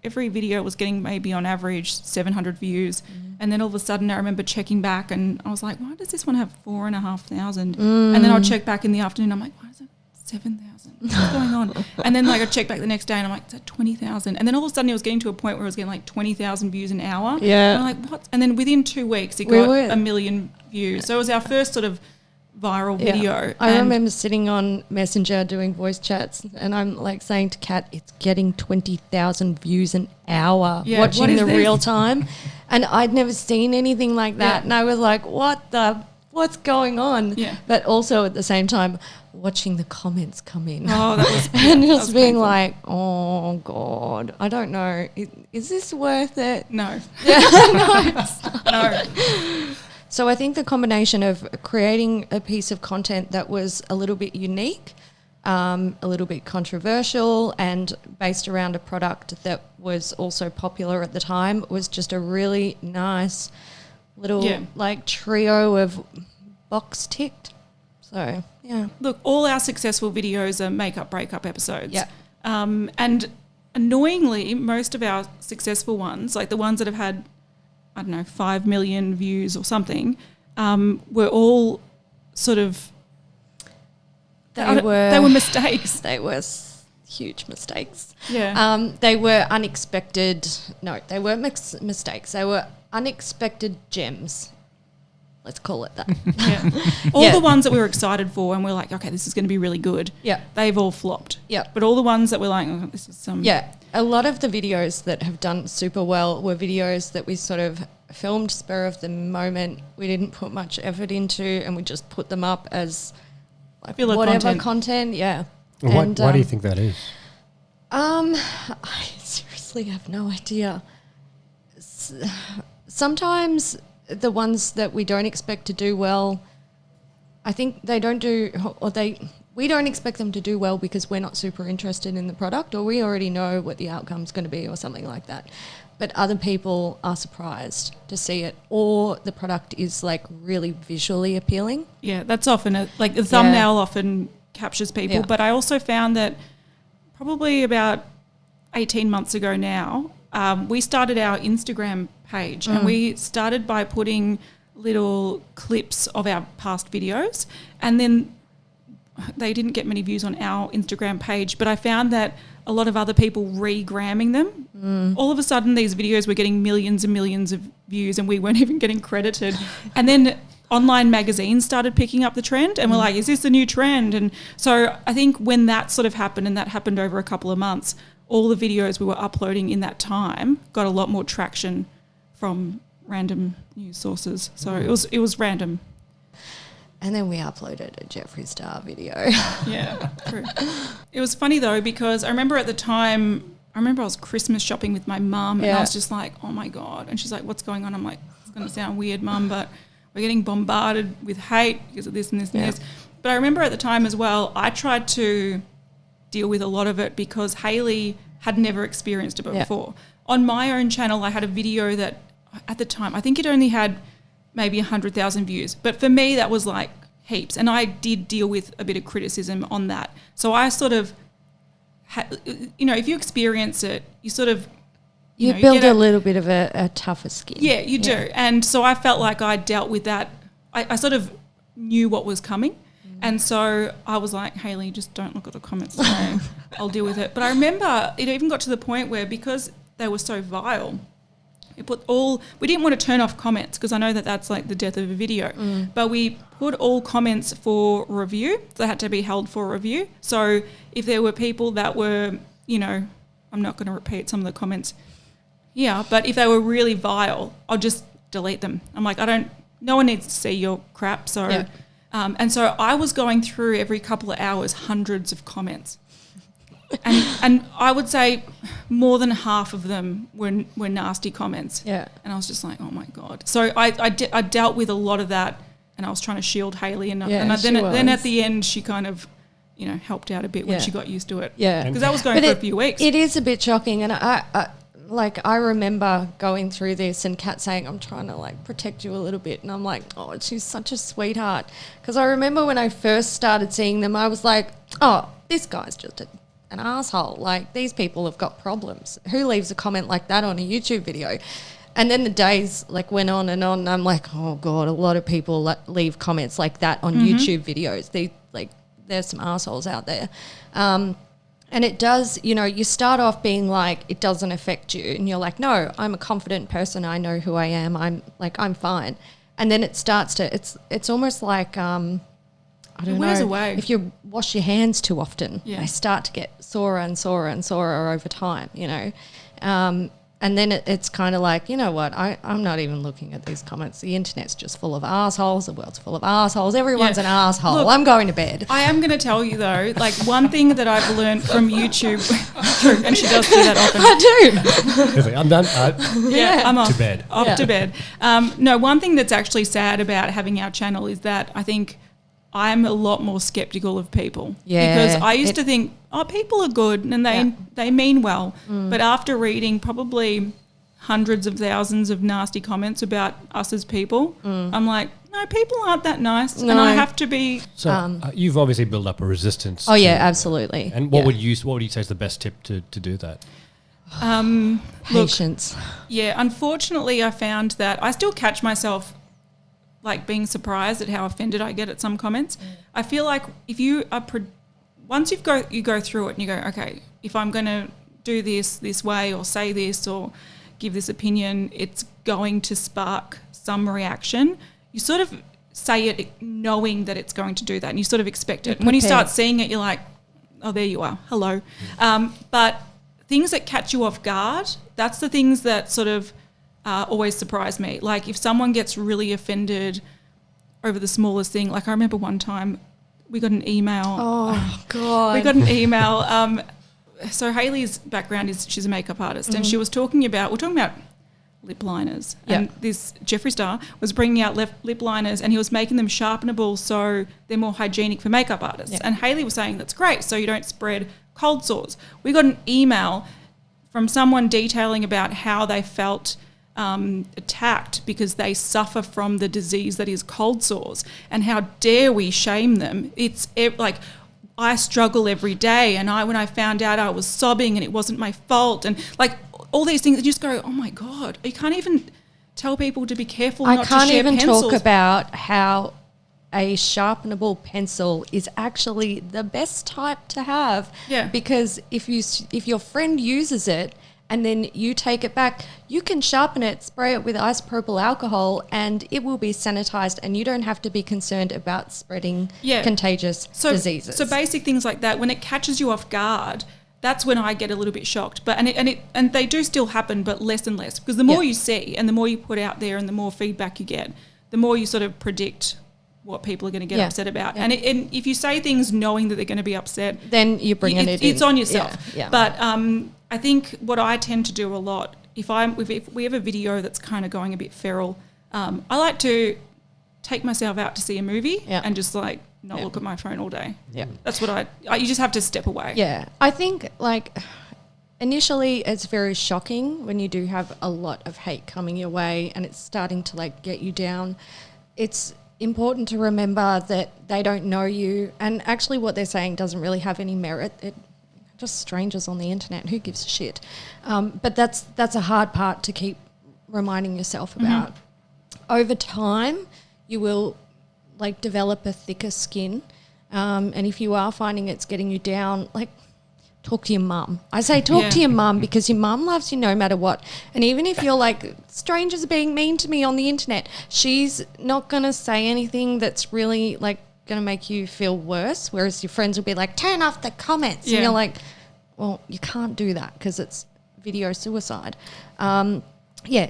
[SPEAKER 3] video was getting maybe on average 700 views. And then all of a sudden I remember checking back and I was like, why does this one have 4,500? And then I'll check back in the afternoon. I'm like, why is it 7,000? What's going on? And then I check back the next day and I'm like, it's at 20,000. And then all of a sudden it was getting to a point where it was getting like 20,000 views an hour.
[SPEAKER 4] Yeah.
[SPEAKER 3] And I'm like, what? And then within 2 weeks it got 1 million views. So it was our first sort of viral video.
[SPEAKER 4] I remember sitting on Messenger doing voice chats, and I'm like saying to Kat, it's getting 20,000 views an hour watching the real time. And I'd never seen anything like that. And I was like, what's going on?
[SPEAKER 3] Yeah.
[SPEAKER 4] But also at the same time, watching the comments come in.
[SPEAKER 3] Oh, that was
[SPEAKER 4] and just being painful. Like, oh God, I don't know. Is this worth it?
[SPEAKER 3] No.
[SPEAKER 4] No. So I think the combination of creating a piece of content that was a little bit unique, a little bit controversial, and based around a product that was also popular at the time was just a really nice little trio of box ticked. So, yeah.
[SPEAKER 3] Look, all our successful videos are makeup breakup episodes.
[SPEAKER 4] Yeah.
[SPEAKER 3] And annoyingly, most of our successful ones, like the ones that have had 5 million views or something, were all sort of they were mistakes.
[SPEAKER 4] They were huge mistakes.
[SPEAKER 3] Yeah.
[SPEAKER 4] They were unexpected. No, they weren't mistakes. They were unexpected gems. Let's call it that.
[SPEAKER 3] Yeah. All the ones that we were excited for and we're like, okay, this is going to be really good.
[SPEAKER 4] Yeah.
[SPEAKER 3] They've all flopped.
[SPEAKER 4] Yeah.
[SPEAKER 3] But all the ones that we're like, oh, this is some.
[SPEAKER 4] Yeah. A lot of the videos that have done super well were videos that we sort of filmed spur of the moment. We didn't put much effort into, and we just put them up as like whatever content. Yeah.
[SPEAKER 5] Why do you think that is?
[SPEAKER 4] I seriously have no idea. Sometimes the ones that we don't expect to do well, I think they don't do, or we don't expect them to do well because we're not super interested in the product, or we already know what the outcome's going to be or something like that. But other people are surprised to see it, or the product is like really visually appealing.
[SPEAKER 3] Yeah, that's often the thumbnail often captures people.
[SPEAKER 4] Yeah.
[SPEAKER 3] But I also found that probably about 18 months ago now, we started our Instagram page and we started by putting little clips of our past videos, and then they didn't get many views on our Instagram page, but I found that a lot of other people re-gramming them. All of a sudden these videos were getting millions and millions of views and we weren't even getting credited. And then online magazines started picking up the trend and we're like, is this the new trend? And so I think when that sort of happened, and that happened over a couple of months, all the videos we were uploading in that time got a lot more traction from random news sources. So it was random.
[SPEAKER 4] And then we uploaded a Jeffree Star video.
[SPEAKER 3] Yeah, true. It was funny though, because I remember at the time, remember I was Christmas shopping with my mum and
[SPEAKER 4] Yeah.
[SPEAKER 3] I was just like, oh my God. And she's like, what's going on? I'm like, it's going to sound weird, Mum, but we're getting bombarded with hate because of this and this and
[SPEAKER 4] Yeah.
[SPEAKER 3] this. But I remember at the time as well, I tried to deal with a lot of it because Hailey had never experienced it
[SPEAKER 4] Yeah.
[SPEAKER 3] before. On my own channel, I had a video that at the time, I think it only had maybe 100,000 views. But for me, that was like heaps. And I did deal with a bit of criticism on that. So I sort of, if you experience it, you sort of,
[SPEAKER 4] You
[SPEAKER 3] know,
[SPEAKER 4] build
[SPEAKER 3] get
[SPEAKER 4] a little bit of a tougher skin.
[SPEAKER 3] Yeah, you do. And so I felt like I dealt with that. I sort of knew what was coming. And so I was like, Hailey, just don't look at the comments today. I'll deal with it. But I remember it even got to the point where because they were so vile, we didn't want to turn off comments because I know that that's like the death of a video. But we put all comments for review. They had to be held for review. So if there were people that were, I'm not going to repeat some of the comments here, but if they were really vile, I'll just delete them. I'm like, no one needs to see your crap. So,
[SPEAKER 4] Yeah.
[SPEAKER 3] And so I was going through every couple of hours, hundreds of comments. And I would say more than half of them were nasty comments.
[SPEAKER 4] Yeah.
[SPEAKER 3] And I was just like, oh my God. So I dealt with a lot of that and I was trying to shield Hailey. And then at the end, she kind of, helped out a bit when she got used to it.
[SPEAKER 4] Yeah.
[SPEAKER 3] Because that was going for a few weeks.
[SPEAKER 4] It is a bit shocking. And I remember going through this and Kat saying, I'm trying to like protect you a little bit. And I'm like, oh, she's such a sweetheart. Because I remember when I first started seeing them, I was like, oh, this guy's just an asshole. Like, these people have got problems. Who leaves a comment like that on a YouTube video? And then the days like went on and on. And I'm like, oh God, a lot of people leave comments like that on YouTube videos. There's some assholes out there. And it does, you start off being like, it doesn't affect you. And you're like, no, I'm a confident person. I know who I am. I'm fine. And then it starts to, it's almost like, I don't
[SPEAKER 3] wears
[SPEAKER 4] know,
[SPEAKER 3] away.
[SPEAKER 4] if you wash your hands too often,
[SPEAKER 3] Yeah.
[SPEAKER 4] they start to get sorer and sorer and sorer over time, And then it's kind of like, you know what, I'm not even looking at these comments. The internet's just full of assholes. The world's full of assholes. Everyone's an asshole.
[SPEAKER 3] Look,
[SPEAKER 4] I'm going to bed.
[SPEAKER 3] I am going to tell you though, like one thing that I've learned from YouTube, true, and she does do that often.
[SPEAKER 4] I do.
[SPEAKER 5] He's like, I'm done.
[SPEAKER 3] Yeah, I'm off
[SPEAKER 5] To bed.
[SPEAKER 3] Off to bed. No, one thing that's actually sad about having our channel is that I think I'm a lot more skeptical of people.
[SPEAKER 4] Yeah,
[SPEAKER 3] Because I used to think, people are good and they mean well. But after reading probably hundreds of thousands of nasty comments about us as people, I'm like, no, people aren't that nice.
[SPEAKER 4] No.
[SPEAKER 3] And I have to be...
[SPEAKER 5] So you've obviously built up a resistance.
[SPEAKER 4] Oh, yeah,
[SPEAKER 5] to-
[SPEAKER 4] absolutely.
[SPEAKER 5] And what would you say is the best tip to do that?
[SPEAKER 3] Look,
[SPEAKER 4] Patience.
[SPEAKER 3] yeah, unfortunately I found that I still catch myself like being surprised at how offended I get at some comments. I feel like if you are once you go through it and you go, okay, if I'm going to do this way or say this or give this opinion, it's going to spark some reaction. You sort of say it knowing that it's going to do that and you sort of expect it. When you start seeing it, you're like, oh, there you are. Hello. But things that catch you off guard, that's the things that sort of always surprise me. Like if someone gets really offended over the smallest thing, like I remember one time we got an email.
[SPEAKER 4] Oh, God.
[SPEAKER 3] We got an email. So Hailey's background is she's a makeup artist and she was talking about lip liners. And this Jeffree Star was bringing out lip liners and he was making them sharpenable so they're more hygienic for makeup artists. And Hailey was saying that's great so you don't spread cold sores. We got an email from someone detailing about how they felt attacked because they suffer from the disease that is cold sores and how dare we shame them. It's like I struggle every day and when I found out I was sobbing and it wasn't my fault and like all these things, you just go, oh my God, you can't even tell people to be careful not to share pencils. I can't even talk
[SPEAKER 4] about how a sharpenable pencil is actually the best type to have.
[SPEAKER 3] Yeah.
[SPEAKER 4] Because if your friend uses it and then you take it back, you can sharpen it, spray it with isopropyl alcohol, and it will be sanitized, and you don't have to be concerned about spreading contagious diseases.
[SPEAKER 3] So basic things like that, when it catches you off guard, that's when I get a little bit shocked. But and they do still happen, but less and less, because the more you see and the more you put out there and the more feedback you get, the more you sort of predict what people are going to get upset about. And if you say things knowing that they're going to be upset,
[SPEAKER 4] then you're bringing it in.
[SPEAKER 3] It's on yourself.
[SPEAKER 4] Yeah.
[SPEAKER 3] But I think what I tend to do a lot, if we have a video that's kind of going a bit feral, I like to take myself out to see a movie and just like not look at my phone all day.
[SPEAKER 4] Yeah.
[SPEAKER 3] That's what you just have to step away.
[SPEAKER 4] Yeah. I think like initially it's very shocking when you do have a lot of hate coming your way and it's starting to like get you down. It's important to remember that they don't know you, and actually what they're saying doesn't really have any merit. It just strangers on the internet. Who gives a shit? But that's a hard part to keep reminding yourself about. Over time, you will like develop a thicker skin, and if you are finding it's getting you down, like talk to your mum. I say talk to your mum because your mum loves you no matter what. And even if you're like, strangers are being mean to me on the internet, she's not going to say anything that's really like going to make you feel worse. Whereas your friends will be like, turn off the comments. And you're like, well, you can't do that because it's video suicide.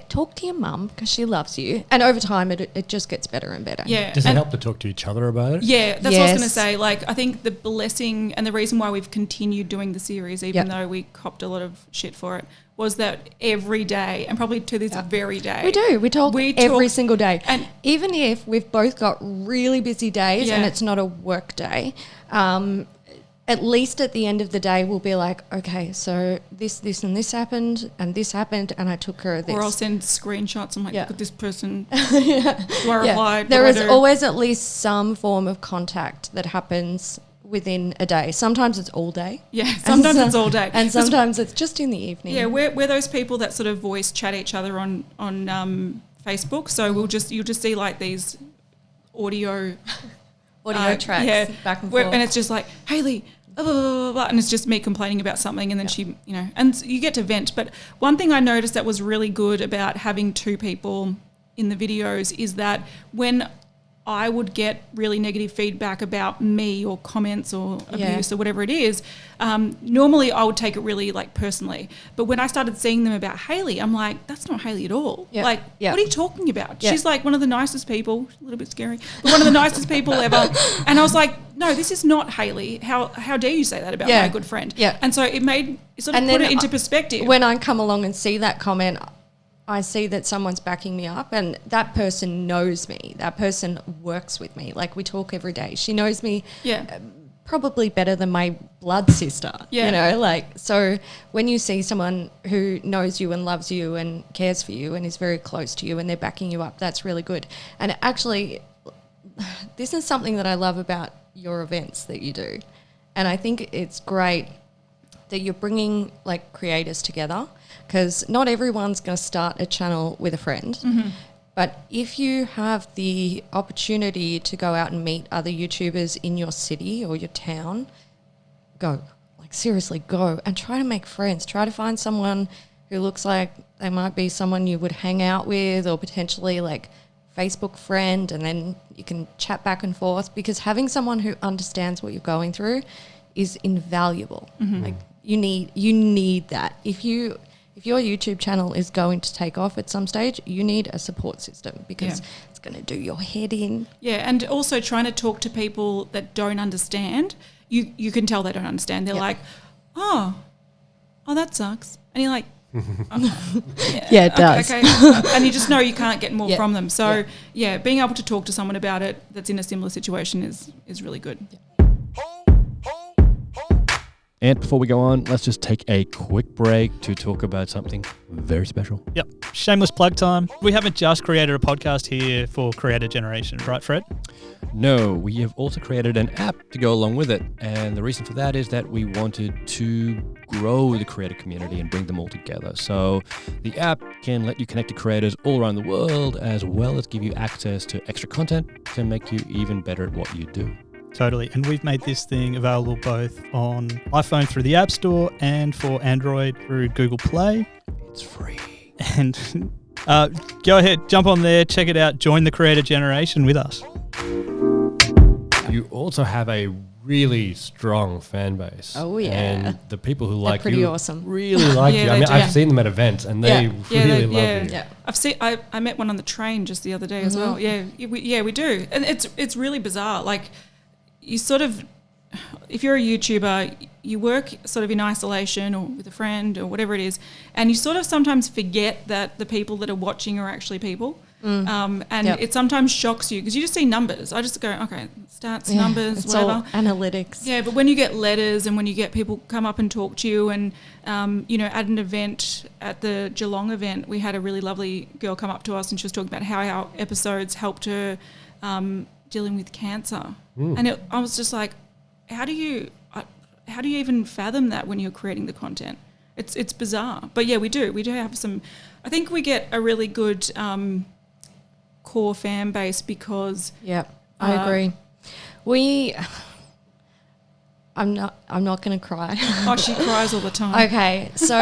[SPEAKER 4] Talk to your mum because she loves you. And over time, it just gets better and better.
[SPEAKER 3] Yeah.
[SPEAKER 5] Does it help to talk to each other about it?
[SPEAKER 3] Yeah, that's what I was going to say. Like, I think the blessing and the reason why we've continued doing the series, even though we copped a lot of shit for it, was that every day, and probably to this very day.
[SPEAKER 4] We do. We talk every single day. And even if we've both got really busy days and it's not a work day, at least at the end of the day, we'll be like, okay, so this, and this happened, and I took care of this.
[SPEAKER 3] Or I'll send screenshots. I'm like, look at this person. Do I reply?
[SPEAKER 4] There is always at least some form of contact that happens within a day. Sometimes it's all day.
[SPEAKER 3] Yeah, sometimes it's all day.
[SPEAKER 4] And sometimes it's just in the evening.
[SPEAKER 3] Yeah, we're those people that sort of voice chat each other on Facebook. So you'll just see like these audio
[SPEAKER 4] tracks back and forth.
[SPEAKER 3] And it's just like, Hailey, blah, blah, blah, blah, and it's just me complaining about something, and then she, and you get to vent. But one thing I noticed that was really good about having two people in the videos is that when I would get really negative feedback about me or comments or abuse or whatever it is, normally I would take it really like personally. But when I started seeing them about Hailey, I'm like, that's not Hailey at all. What are you talking about? She's like one of the nicest people, a little bit scary, but one of the nicest people ever. And I was like, no, this is not Hailey. How dare you say that about my good friend? Yeah. And so it put it into perspective.
[SPEAKER 4] When I come along and see that comment, I see that someone's backing me up, and that person knows me. That person works with me. Like, we talk every day. She knows me probably better than my blood sister, so when you see someone who knows you and loves you and cares for you and is very close to you and they're backing you up, that's really good. And actually, this is something that I love about your events that you do. And I think it's great that you're bringing, like, creators together, because not everyone's going to start a channel with a friend. Mm-hmm. But if you have the opportunity to go out and meet other YouTubers in your city or your town, go. Like, seriously, go and try to make friends. Try to find someone who looks like they might be someone you would hang out with, or potentially like Facebook friend, and then you can chat back and forth, because having someone who understands what you're going through is invaluable. Mm-hmm. Like, you need that. If your YouTube channel is going to take off at some stage, you need a support system, because it's going to do your head in. Yeah, and also trying to talk to people that don't understand. You can tell they don't understand. They're like, oh, that sucks. And you're like, it does. Okay. And you just know you can't get more from them. So, being able to talk to someone about it that's in a similar situation is really good. Yeah.
[SPEAKER 2] And before we go on, let's just take a quick break to talk about something very special.
[SPEAKER 1] Yep. Shameless plug time. We haven't just created a podcast here for creator generation, right, Fred?
[SPEAKER 2] No, we have also created an app to go along with it. And the reason for that is that we wanted to grow the creator community and bring them all together. So the app can let you connect to creators all around the world, as well as give you access to extra content to make you even better at what you do.
[SPEAKER 1] Totally. And we've made this thing available both on iPhone through the App Store and for Android through Google Play.
[SPEAKER 2] It's free.
[SPEAKER 1] And go ahead, jump on there, check it out, join the creator generation with us.
[SPEAKER 5] You also have a really strong fan base.
[SPEAKER 4] Oh, yeah.
[SPEAKER 5] And the people who like
[SPEAKER 4] pretty
[SPEAKER 5] you
[SPEAKER 4] awesome.
[SPEAKER 5] really like you. I mean, I've seen them at events and they really love you.
[SPEAKER 3] Yeah. I met one on the train just the other day as well. Yeah, we do. And it's really bizarre. Like, you sort of, if you're a YouTuber, you work sort of in isolation or with a friend or whatever it is, and you sort of sometimes forget that the people that are watching are actually people. And it sometimes shocks you because you just see numbers. I just go, okay, stats, numbers,
[SPEAKER 4] it's
[SPEAKER 3] whatever.
[SPEAKER 4] all analytics.
[SPEAKER 3] Yeah, but when you get letters and when you get people come up and talk to you and, at an event, at the Geelong event, we had a really lovely girl come up to us and she was talking about how our episodes helped her dealing with cancer. And I was just like, how do you even fathom that when you're creating the content? It's bizarre. But yeah, we do have some, I think we get a really good core fan base because
[SPEAKER 4] I agree. I'm not going to cry.
[SPEAKER 3] Oh, she cries all the time.
[SPEAKER 4] Okay, so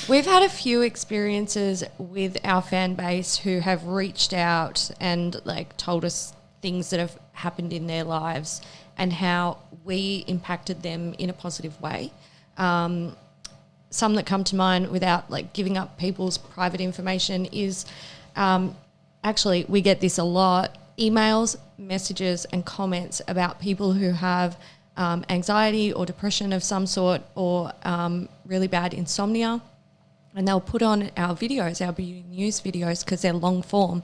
[SPEAKER 4] we've had a few experiences with our fan base who have reached out and like told us things that have happened in their lives and how we impacted them in a positive way. Some that come to mind without like giving up people's private information is actually we get this a lot, emails, messages and comments about people who have anxiety or depression of some sort or really bad insomnia, and they'll put on our videos, our beauty news videos, because they're long form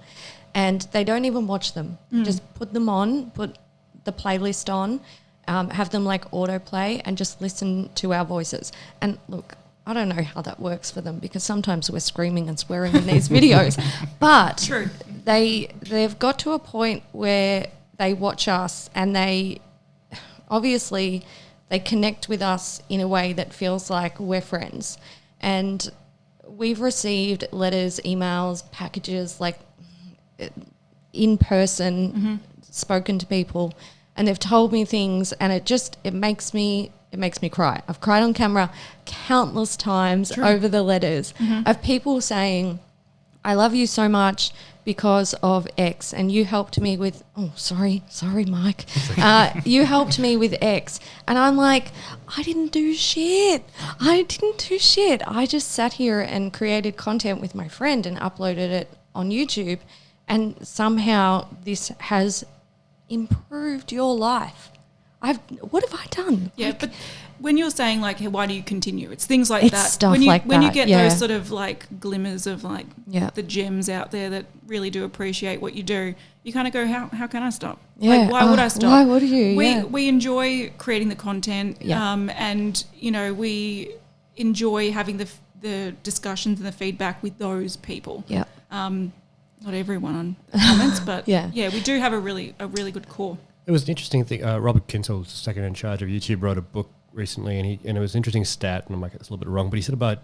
[SPEAKER 4] and they don't even watch them. Just put them on, put the playlist on, have them like autoplay and just listen to our voices. And look, I don't know how that works for them because sometimes we're screaming and swearing in these videos, but
[SPEAKER 3] True.
[SPEAKER 4] They've got to a point where they watch us and they obviously they connect with us in a way that feels like we're friends. And we've received letters, emails, packages, like in person, spoken to people, and they've told me things, and it makes me cry. I've cried on camera countless times over the letters of people saying, I love you so much because of X, and you helped me with, sorry, Mike. You helped me with X. And I'm like, I didn't do shit. I just sat here and created content with my friend and uploaded it on YouTube, and somehow this has improved your life. What have I done?
[SPEAKER 3] Yeah, but when you're saying like, hey, why do you continue? It's things like
[SPEAKER 4] It's
[SPEAKER 3] that.
[SPEAKER 4] stuff
[SPEAKER 3] when you,
[SPEAKER 4] like
[SPEAKER 3] when
[SPEAKER 4] that,
[SPEAKER 3] you get
[SPEAKER 4] yeah.
[SPEAKER 3] those sort of like glimmers of like the gems out there that really do appreciate what you do, you kind of go, how can I stop?
[SPEAKER 4] Yeah.
[SPEAKER 3] Like, why would I stop?
[SPEAKER 4] Why would you?
[SPEAKER 3] We enjoy creating the content, and we enjoy having the discussions and the feedback with those people.
[SPEAKER 4] Yeah.
[SPEAKER 3] Not everyone on the comments, but we do have a really good core.
[SPEAKER 5] It was an interesting thing. Robert Kinsel's second in charge of YouTube wrote a book recently, and it was an interesting stat, and I might get this a little bit wrong, but he said about,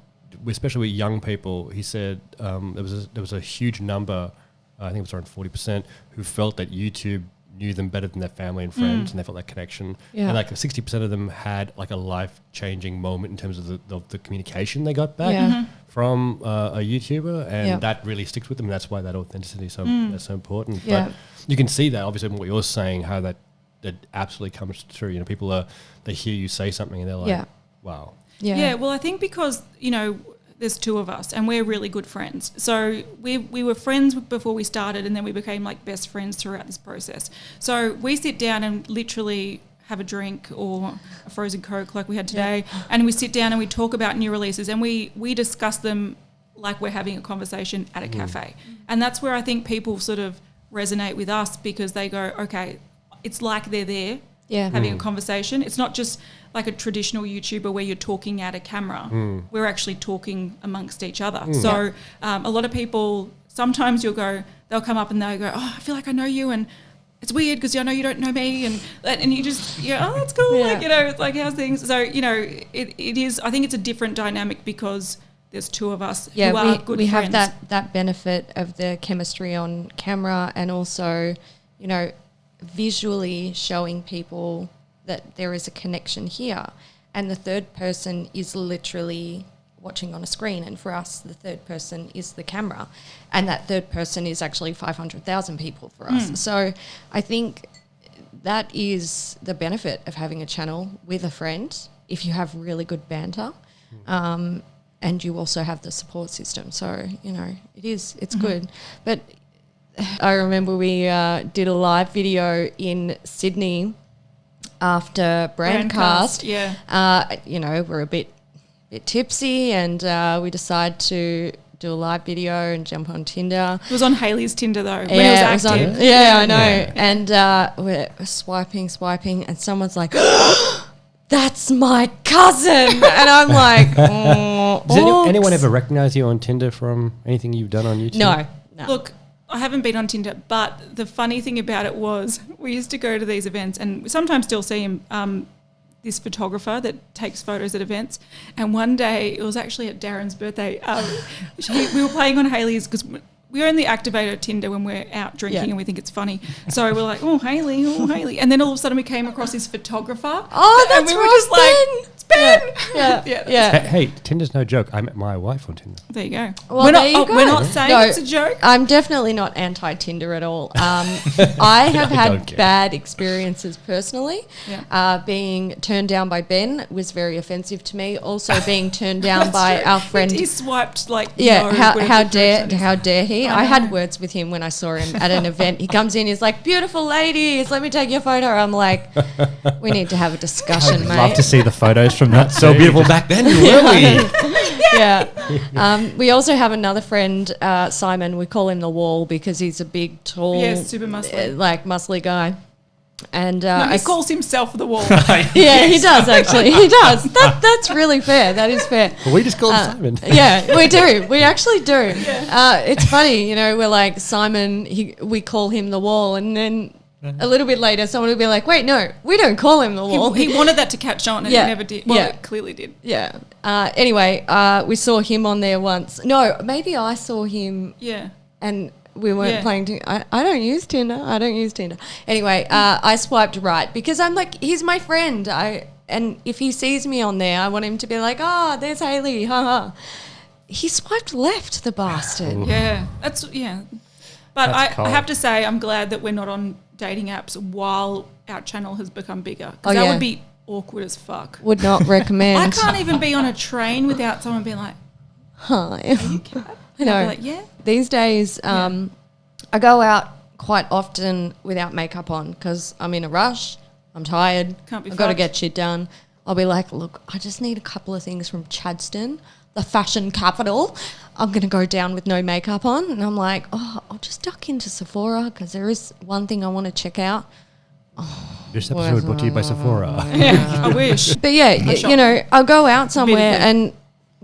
[SPEAKER 5] especially with young people, he said there was a huge number, I think it was around 40%, who felt that YouTube knew them better than their family and friends, and they felt that connection.
[SPEAKER 4] Yeah.
[SPEAKER 5] And like 60% of them had like a life-changing moment in terms of the communication they got back from a YouTuber, and that really sticks with them. And that's why that authenticity is that's so important.
[SPEAKER 4] Yeah.
[SPEAKER 5] But you can see that obviously in what you're saying, how that absolutely comes through. You know, people they hear you say something and they're like, wow.
[SPEAKER 3] Yeah, well, I think because, there's two of us and we're really good friends. So we were friends before we started, and then we became like best friends throughout this process. So we sit down and literally have a drink or a frozen Coke like we had today, and we sit down and we talk about new releases, and we discuss them like we're having a conversation at a cafe. And that's where I think people sort of resonate with us, because they go, okay, it's like they're there having a conversation. It's not just like a traditional YouTuber where you're talking at a camera. We're actually talking amongst each other. So a lot of people, sometimes they'll come up and they'll go, I feel like I know you, and it's weird because I know you don't know me, and you just, that's cool. Like, it's like, how's things? So, it is, I think it's a different dynamic because there's two of us who are good
[SPEAKER 4] we
[SPEAKER 3] friends.
[SPEAKER 4] have that benefit of the chemistry on camera, and also, visually showing people that there is a connection here, and the third person is literally watching on a screen, and for us the third person is the camera, and that third person is actually 500,000 people for us. So I think that is the benefit of having a channel with a friend, if you have really good banter, and you also have the support system. So it's good. But I remember we did a live video in Sydney after Brandcast.
[SPEAKER 3] Yeah.
[SPEAKER 4] You know, we're a bit tipsy, and we decide to do a live video and jump on Tinder.
[SPEAKER 3] It was on Hailey's Tinder though. When
[SPEAKER 4] Yeah,
[SPEAKER 3] it was active.
[SPEAKER 4] I know.
[SPEAKER 5] Yeah.
[SPEAKER 4] And we're swiping, and someone's like, "That's my cousin," and I'm like, "Oh."
[SPEAKER 5] Does anyone ever recognize you on Tinder from anything you've done on YouTube?
[SPEAKER 4] No.
[SPEAKER 3] Look, I haven't been on Tinder, but the funny thing about it was we used to go to these events and we sometimes still see him, this photographer that takes photos at events. And one day, it was actually at Darren's birthday, we were playing on Hailey's because we only activate Tinder when we're out drinking and we think it's funny. So we're like, oh, Hailey. And then all of a sudden we came across this photographer.
[SPEAKER 4] Oh, that's
[SPEAKER 3] and we were
[SPEAKER 4] right,
[SPEAKER 3] just like, it's Ben.
[SPEAKER 4] Yeah.
[SPEAKER 5] Hey, Tinder's no joke. I met my wife on Tinder.
[SPEAKER 3] There you go.
[SPEAKER 4] Well,
[SPEAKER 3] we're
[SPEAKER 4] there
[SPEAKER 3] not,
[SPEAKER 4] you go.
[SPEAKER 3] We're not saying
[SPEAKER 4] No.
[SPEAKER 3] it's a joke.
[SPEAKER 4] I'm definitely not anti-Tinder at all. I have
[SPEAKER 5] don't
[SPEAKER 4] had
[SPEAKER 5] care.
[SPEAKER 4] bad experiences personally.
[SPEAKER 3] Yeah.
[SPEAKER 4] Being turned down by Ben was very offensive to me. Also being turned down by our friend.
[SPEAKER 3] He swiped like,
[SPEAKER 4] Yeah,
[SPEAKER 3] no,
[SPEAKER 4] how
[SPEAKER 3] whatever direction it is.
[SPEAKER 4] dare he?
[SPEAKER 3] I
[SPEAKER 4] I had
[SPEAKER 3] know.
[SPEAKER 4] words with him when I saw him at an event. He comes in, he's like, "Beautiful ladies, let me take your photo." I'm like, we need to have a discussion, mate.
[SPEAKER 6] Love to see the photos from that.
[SPEAKER 5] So
[SPEAKER 6] too.
[SPEAKER 5] beautiful back then, weren't we?
[SPEAKER 4] Yeah. We also have another friend, Simon. We call him the Wall because he's a big, tall,
[SPEAKER 3] Yeah, super muscly.
[SPEAKER 4] muscly guy. And
[SPEAKER 3] No, he
[SPEAKER 4] I
[SPEAKER 3] calls himself the Wall.
[SPEAKER 4] yeah, he does actually. He does. That's really fair. That is fair.
[SPEAKER 5] Well, we just call him Simon.
[SPEAKER 4] Yeah, we do. We actually do. It's funny, you know. We're like Simon. We call him the Wall, and then a little bit later, someone will be like, "Wait, no, we don't call him the Wall."
[SPEAKER 3] He wanted that to catch on and
[SPEAKER 4] Yeah.
[SPEAKER 3] it never did. Well,
[SPEAKER 4] Yeah.
[SPEAKER 3] it clearly did.
[SPEAKER 4] Yeah. Anyway, we saw him on there once. No, maybe I saw him
[SPEAKER 3] Yeah.
[SPEAKER 4] and we weren't
[SPEAKER 3] Yeah.
[SPEAKER 4] playing. I don't use Tinder. Anyway, I swiped right because I'm like, he's my friend. And if he sees me on there, I want him to be like, "Oh, there's Hailey." Ha. He swiped left, the bastard.
[SPEAKER 3] Yeah. But
[SPEAKER 5] That's
[SPEAKER 3] I
[SPEAKER 5] cold.
[SPEAKER 3] have to say, I'm glad that we're not on dating apps while our channel has become bigger.
[SPEAKER 4] Oh,
[SPEAKER 3] Because that
[SPEAKER 4] yeah.
[SPEAKER 3] would be awkward as fuck.
[SPEAKER 4] Would not recommend.
[SPEAKER 3] I can't even be on a train without someone being like,
[SPEAKER 4] Hi.
[SPEAKER 3] I
[SPEAKER 4] know.
[SPEAKER 3] I'd be like, yeah.
[SPEAKER 4] These days, I go out quite often without makeup on because I'm in a rush. I'm tired.
[SPEAKER 3] Can't be
[SPEAKER 4] I've got to
[SPEAKER 3] fucked.
[SPEAKER 4] get shit done. I'll be like, look, I just need a couple of things from Chadstone, the fashion capital. I'm going to go down with no makeup on. And I'm like, oh, I'll just duck into Sephora because there is one thing I want to check out.
[SPEAKER 5] This episode brought to you by Sephora.
[SPEAKER 3] I wish.
[SPEAKER 4] But yeah,
[SPEAKER 3] shop.
[SPEAKER 4] you know, I'll go out somewhere
[SPEAKER 3] bit.
[SPEAKER 4] and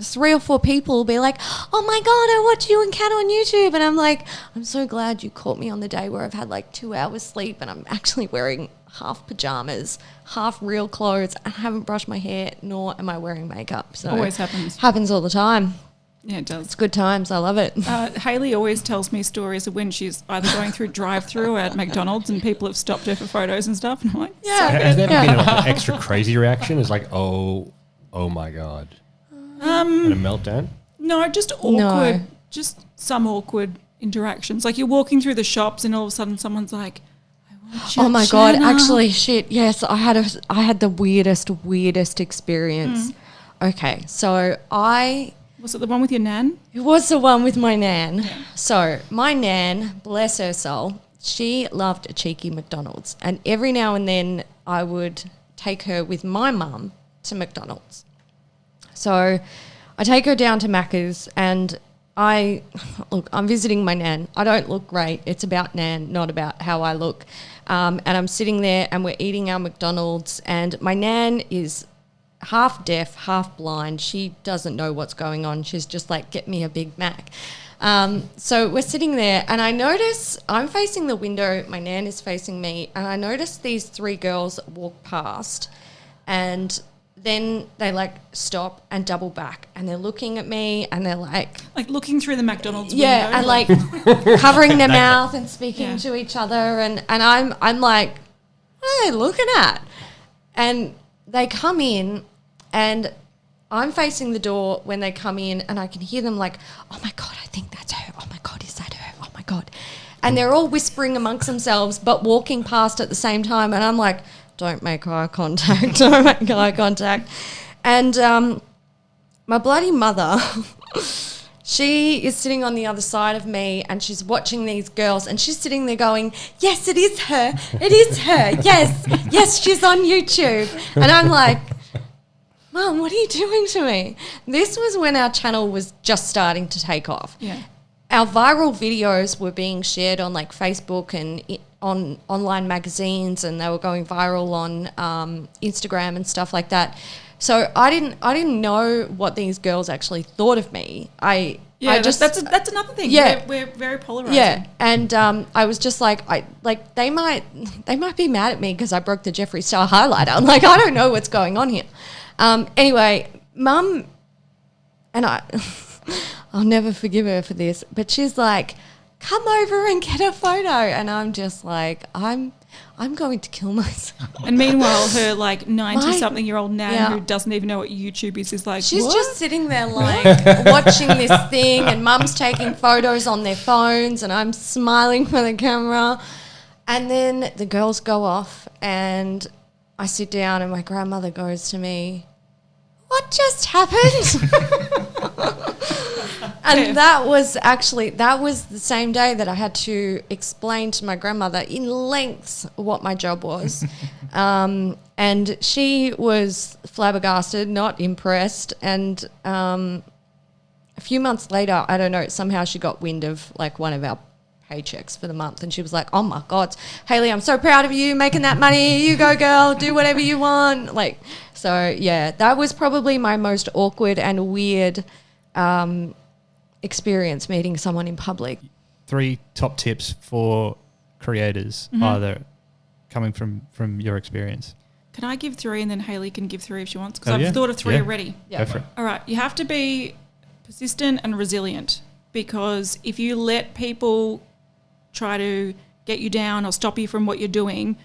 [SPEAKER 4] 3 or 4 people will be like, "Oh my God, I watch you and Kat on YouTube." And I'm like, I'm so glad you caught me on the day where I've had like 2 hours sleep and I'm actually wearing half pajamas, half real clothes. I haven't brushed my hair, nor am I wearing makeup. So
[SPEAKER 3] Always happens.
[SPEAKER 4] Happens all the time.
[SPEAKER 3] Yeah, it does.
[SPEAKER 4] It's good times. I love it.
[SPEAKER 3] Hailey always tells me stories of when she's either going through drive-through at McDonald's and people have stopped her for photos and stuff. And I'm like,
[SPEAKER 4] Yeah.
[SPEAKER 5] Has there ever been an extra crazy reaction? It's like, oh my God. And a meltdown?
[SPEAKER 3] no, just awkward. Just some awkward interactions. Like you're walking through the shops and all of a sudden someone's like, I watch your
[SPEAKER 4] Oh my God,
[SPEAKER 3] channel.
[SPEAKER 4] actually shit. Yes, I had the weirdest experience. Okay, so
[SPEAKER 3] Was it the one with your nan?
[SPEAKER 4] It was the one with my nan. So my nan, bless her soul, she loved a cheeky McDonald's. And every now and then I would take her with my mum to McDonald's. So I take her down to Macca's and I'm visiting my nan. I don't look great. It's about nan, not about how I look. And I'm sitting there and we're eating our McDonald's and my nan is half deaf, half blind. She doesn't know what's going on. She's just like, "Get me a Big Mac." So we're sitting there and I notice I'm facing the window, my nan is facing me, and I notice these 3 girls walk past and then they like stop and double back and they're looking at me and they're like,
[SPEAKER 3] Like looking through the McDonald's
[SPEAKER 4] yeah,
[SPEAKER 3] window.
[SPEAKER 4] and like covering their mouth and speaking to each other, and I'm like, what are they looking at? And they come in, and I'm facing the door when they come in, and I can hear them like, "Oh my God, I think that's her. Oh my God, is that her? Oh my God." And they're all whispering amongst themselves, but walking past at the same time. And I'm like, don't make eye contact. Don't make eye contact. And my bloody mother She is sitting on the other side of me and she's watching these girls and she's sitting there going, yes, it is her. It is her. Yes. Yes, she's on YouTube. And I'm like, Mum, what are you doing to me? This was when our channel was just starting to take off.
[SPEAKER 3] Yeah.
[SPEAKER 4] Our viral videos were being shared on like Facebook and on online magazines, and they were going viral on Instagram and stuff like that. So I didn't know what these girls actually thought of me. I just
[SPEAKER 3] that's another thing.
[SPEAKER 4] Yeah,
[SPEAKER 3] we're very polarizing.
[SPEAKER 4] Yeah, and I was just like, they might be mad at me because I broke the Jeffree Star highlighter. I'm like, I don't know what's going on here. Anyway, Mum and I'll never forgive her for this, but she's like, come over and get a photo, and I'm just like, I'm going to kill myself.
[SPEAKER 3] And meanwhile, her like 90-something-year-old nan who doesn't even know what YouTube is like,
[SPEAKER 4] she's
[SPEAKER 3] what?
[SPEAKER 4] just sitting there like watching this thing, and Mum's taking photos on their phones, and I'm smiling for the camera. And then the girls go off, and I sit down, and my grandmother goes to me, what just happened? And that was the same day that I had to explain to my grandmother in lengths what my job was. And she was flabbergasted, not impressed. And a few months later, I don't know, somehow she got wind of like one of our paychecks for the month, and she was like, oh my God, Hailey, I'm so proud of you making that money. You go, girl, do whatever you want. Like, so yeah, that was probably my most awkward and weird experience, meeting someone in public.
[SPEAKER 6] 3 top tips for creators, either coming from your experience.
[SPEAKER 3] Can I give 3 and then Hailey can give 3 if she wants? Because
[SPEAKER 6] Oh, yeah.
[SPEAKER 3] I've thought of 3
[SPEAKER 6] Yeah.
[SPEAKER 3] already.
[SPEAKER 6] Go for it.
[SPEAKER 3] All right, you have to be persistent and resilient, because if you let people try to get you down or stop you from what you're doing,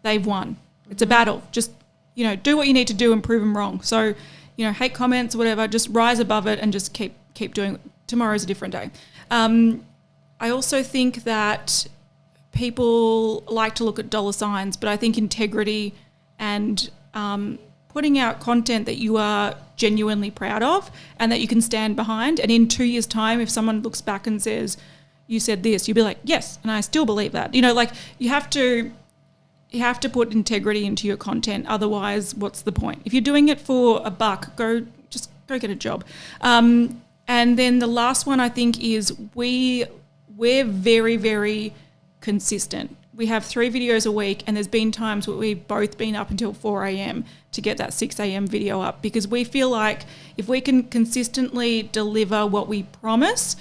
[SPEAKER 3] they've won. It's a battle. Just, do what you need to do and prove them wrong. So, hate comments or whatever, just rise above it and just keep doing it. Tomorrow's a different day. I also think that people like to look at dollar signs, but I think integrity and putting out content that you are genuinely proud of and that you can stand behind. And in 2 years' time, if someone looks back and says, you said this, you'll be like, yes, and I still believe that. Like you have to put integrity into your content. Otherwise, what's the point? If you're doing it for a buck, go get a job. And then the last one I think is we're very, very consistent. We have 3 videos a week, and there's been times where we've both been up until 4 a.m. to get that 6 a.m. video up, because we feel like if we can consistently deliver what we promise,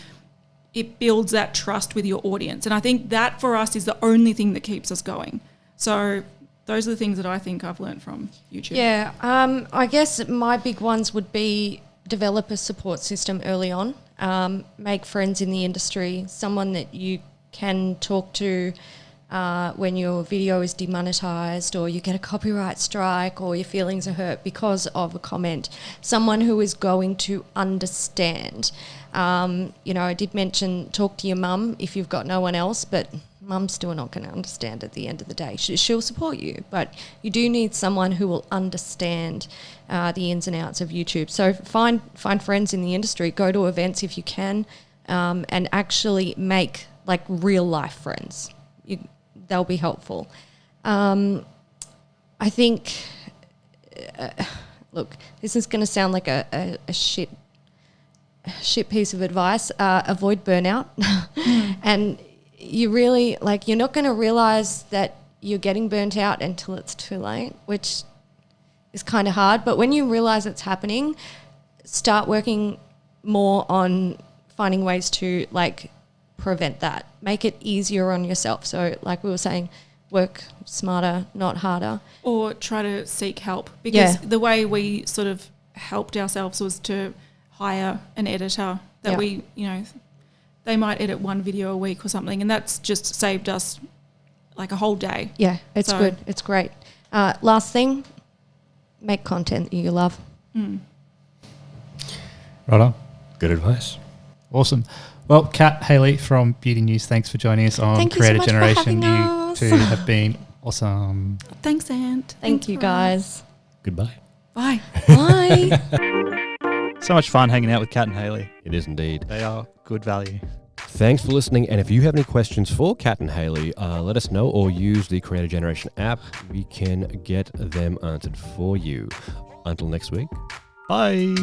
[SPEAKER 3] it builds that trust with your audience. And I think that for us is the only thing that keeps us going. So those are the things that I think I've learned from YouTube.
[SPEAKER 4] Yeah, I guess my big ones would be develop a support system early on, make friends in the industry, someone that you can talk to when your video is demonetized or you get a copyright strike or your feelings are hurt because of a comment, someone who is going to understand. I did mention talk to your mum if you've got no one else, but mum's still not going to understand at the end of the day. She'll support you, but you do need someone who will understand the ins and outs of YouTube. So find friends in the industry, go to events if you can, and actually make like real life friends. They'll be helpful. I think, look, this is going to sound like a shit piece of advice. Avoid burnout. And you really, you're not going to realize that you're getting burnt out until it's too late, which is kind of hard. But when you realize it's happening, start working more on finding ways to prevent that. Make it easier on yourself. So like we were saying, work smarter, not harder.
[SPEAKER 3] Or try to seek help, because the way we sort of helped ourselves was to hire an editor that we, they might edit 1 video a week or something, and that's just saved us like a whole day.
[SPEAKER 4] Yeah, it's good. It's great. Last thing, make content that you love.
[SPEAKER 6] Right on.
[SPEAKER 5] Good advice.
[SPEAKER 6] Awesome. Well, Kat Hailey from Beauty News, thanks for joining us on
[SPEAKER 4] Thank you
[SPEAKER 6] Creator
[SPEAKER 4] so much
[SPEAKER 6] Generation.
[SPEAKER 4] for having us.
[SPEAKER 6] You two have been awesome.
[SPEAKER 3] Thanks, Ant.
[SPEAKER 4] Thank you, guys.
[SPEAKER 5] Goodbye.
[SPEAKER 3] Bye.
[SPEAKER 4] Bye.
[SPEAKER 1] So much fun hanging out with Kat and Hailey.
[SPEAKER 2] It is indeed.
[SPEAKER 1] They are good value.
[SPEAKER 2] Thanks for listening. And if you have any questions for Kat and Hailey, let us know or use the Creator Generation app. We can get them answered for you. Until next week.
[SPEAKER 1] Bye.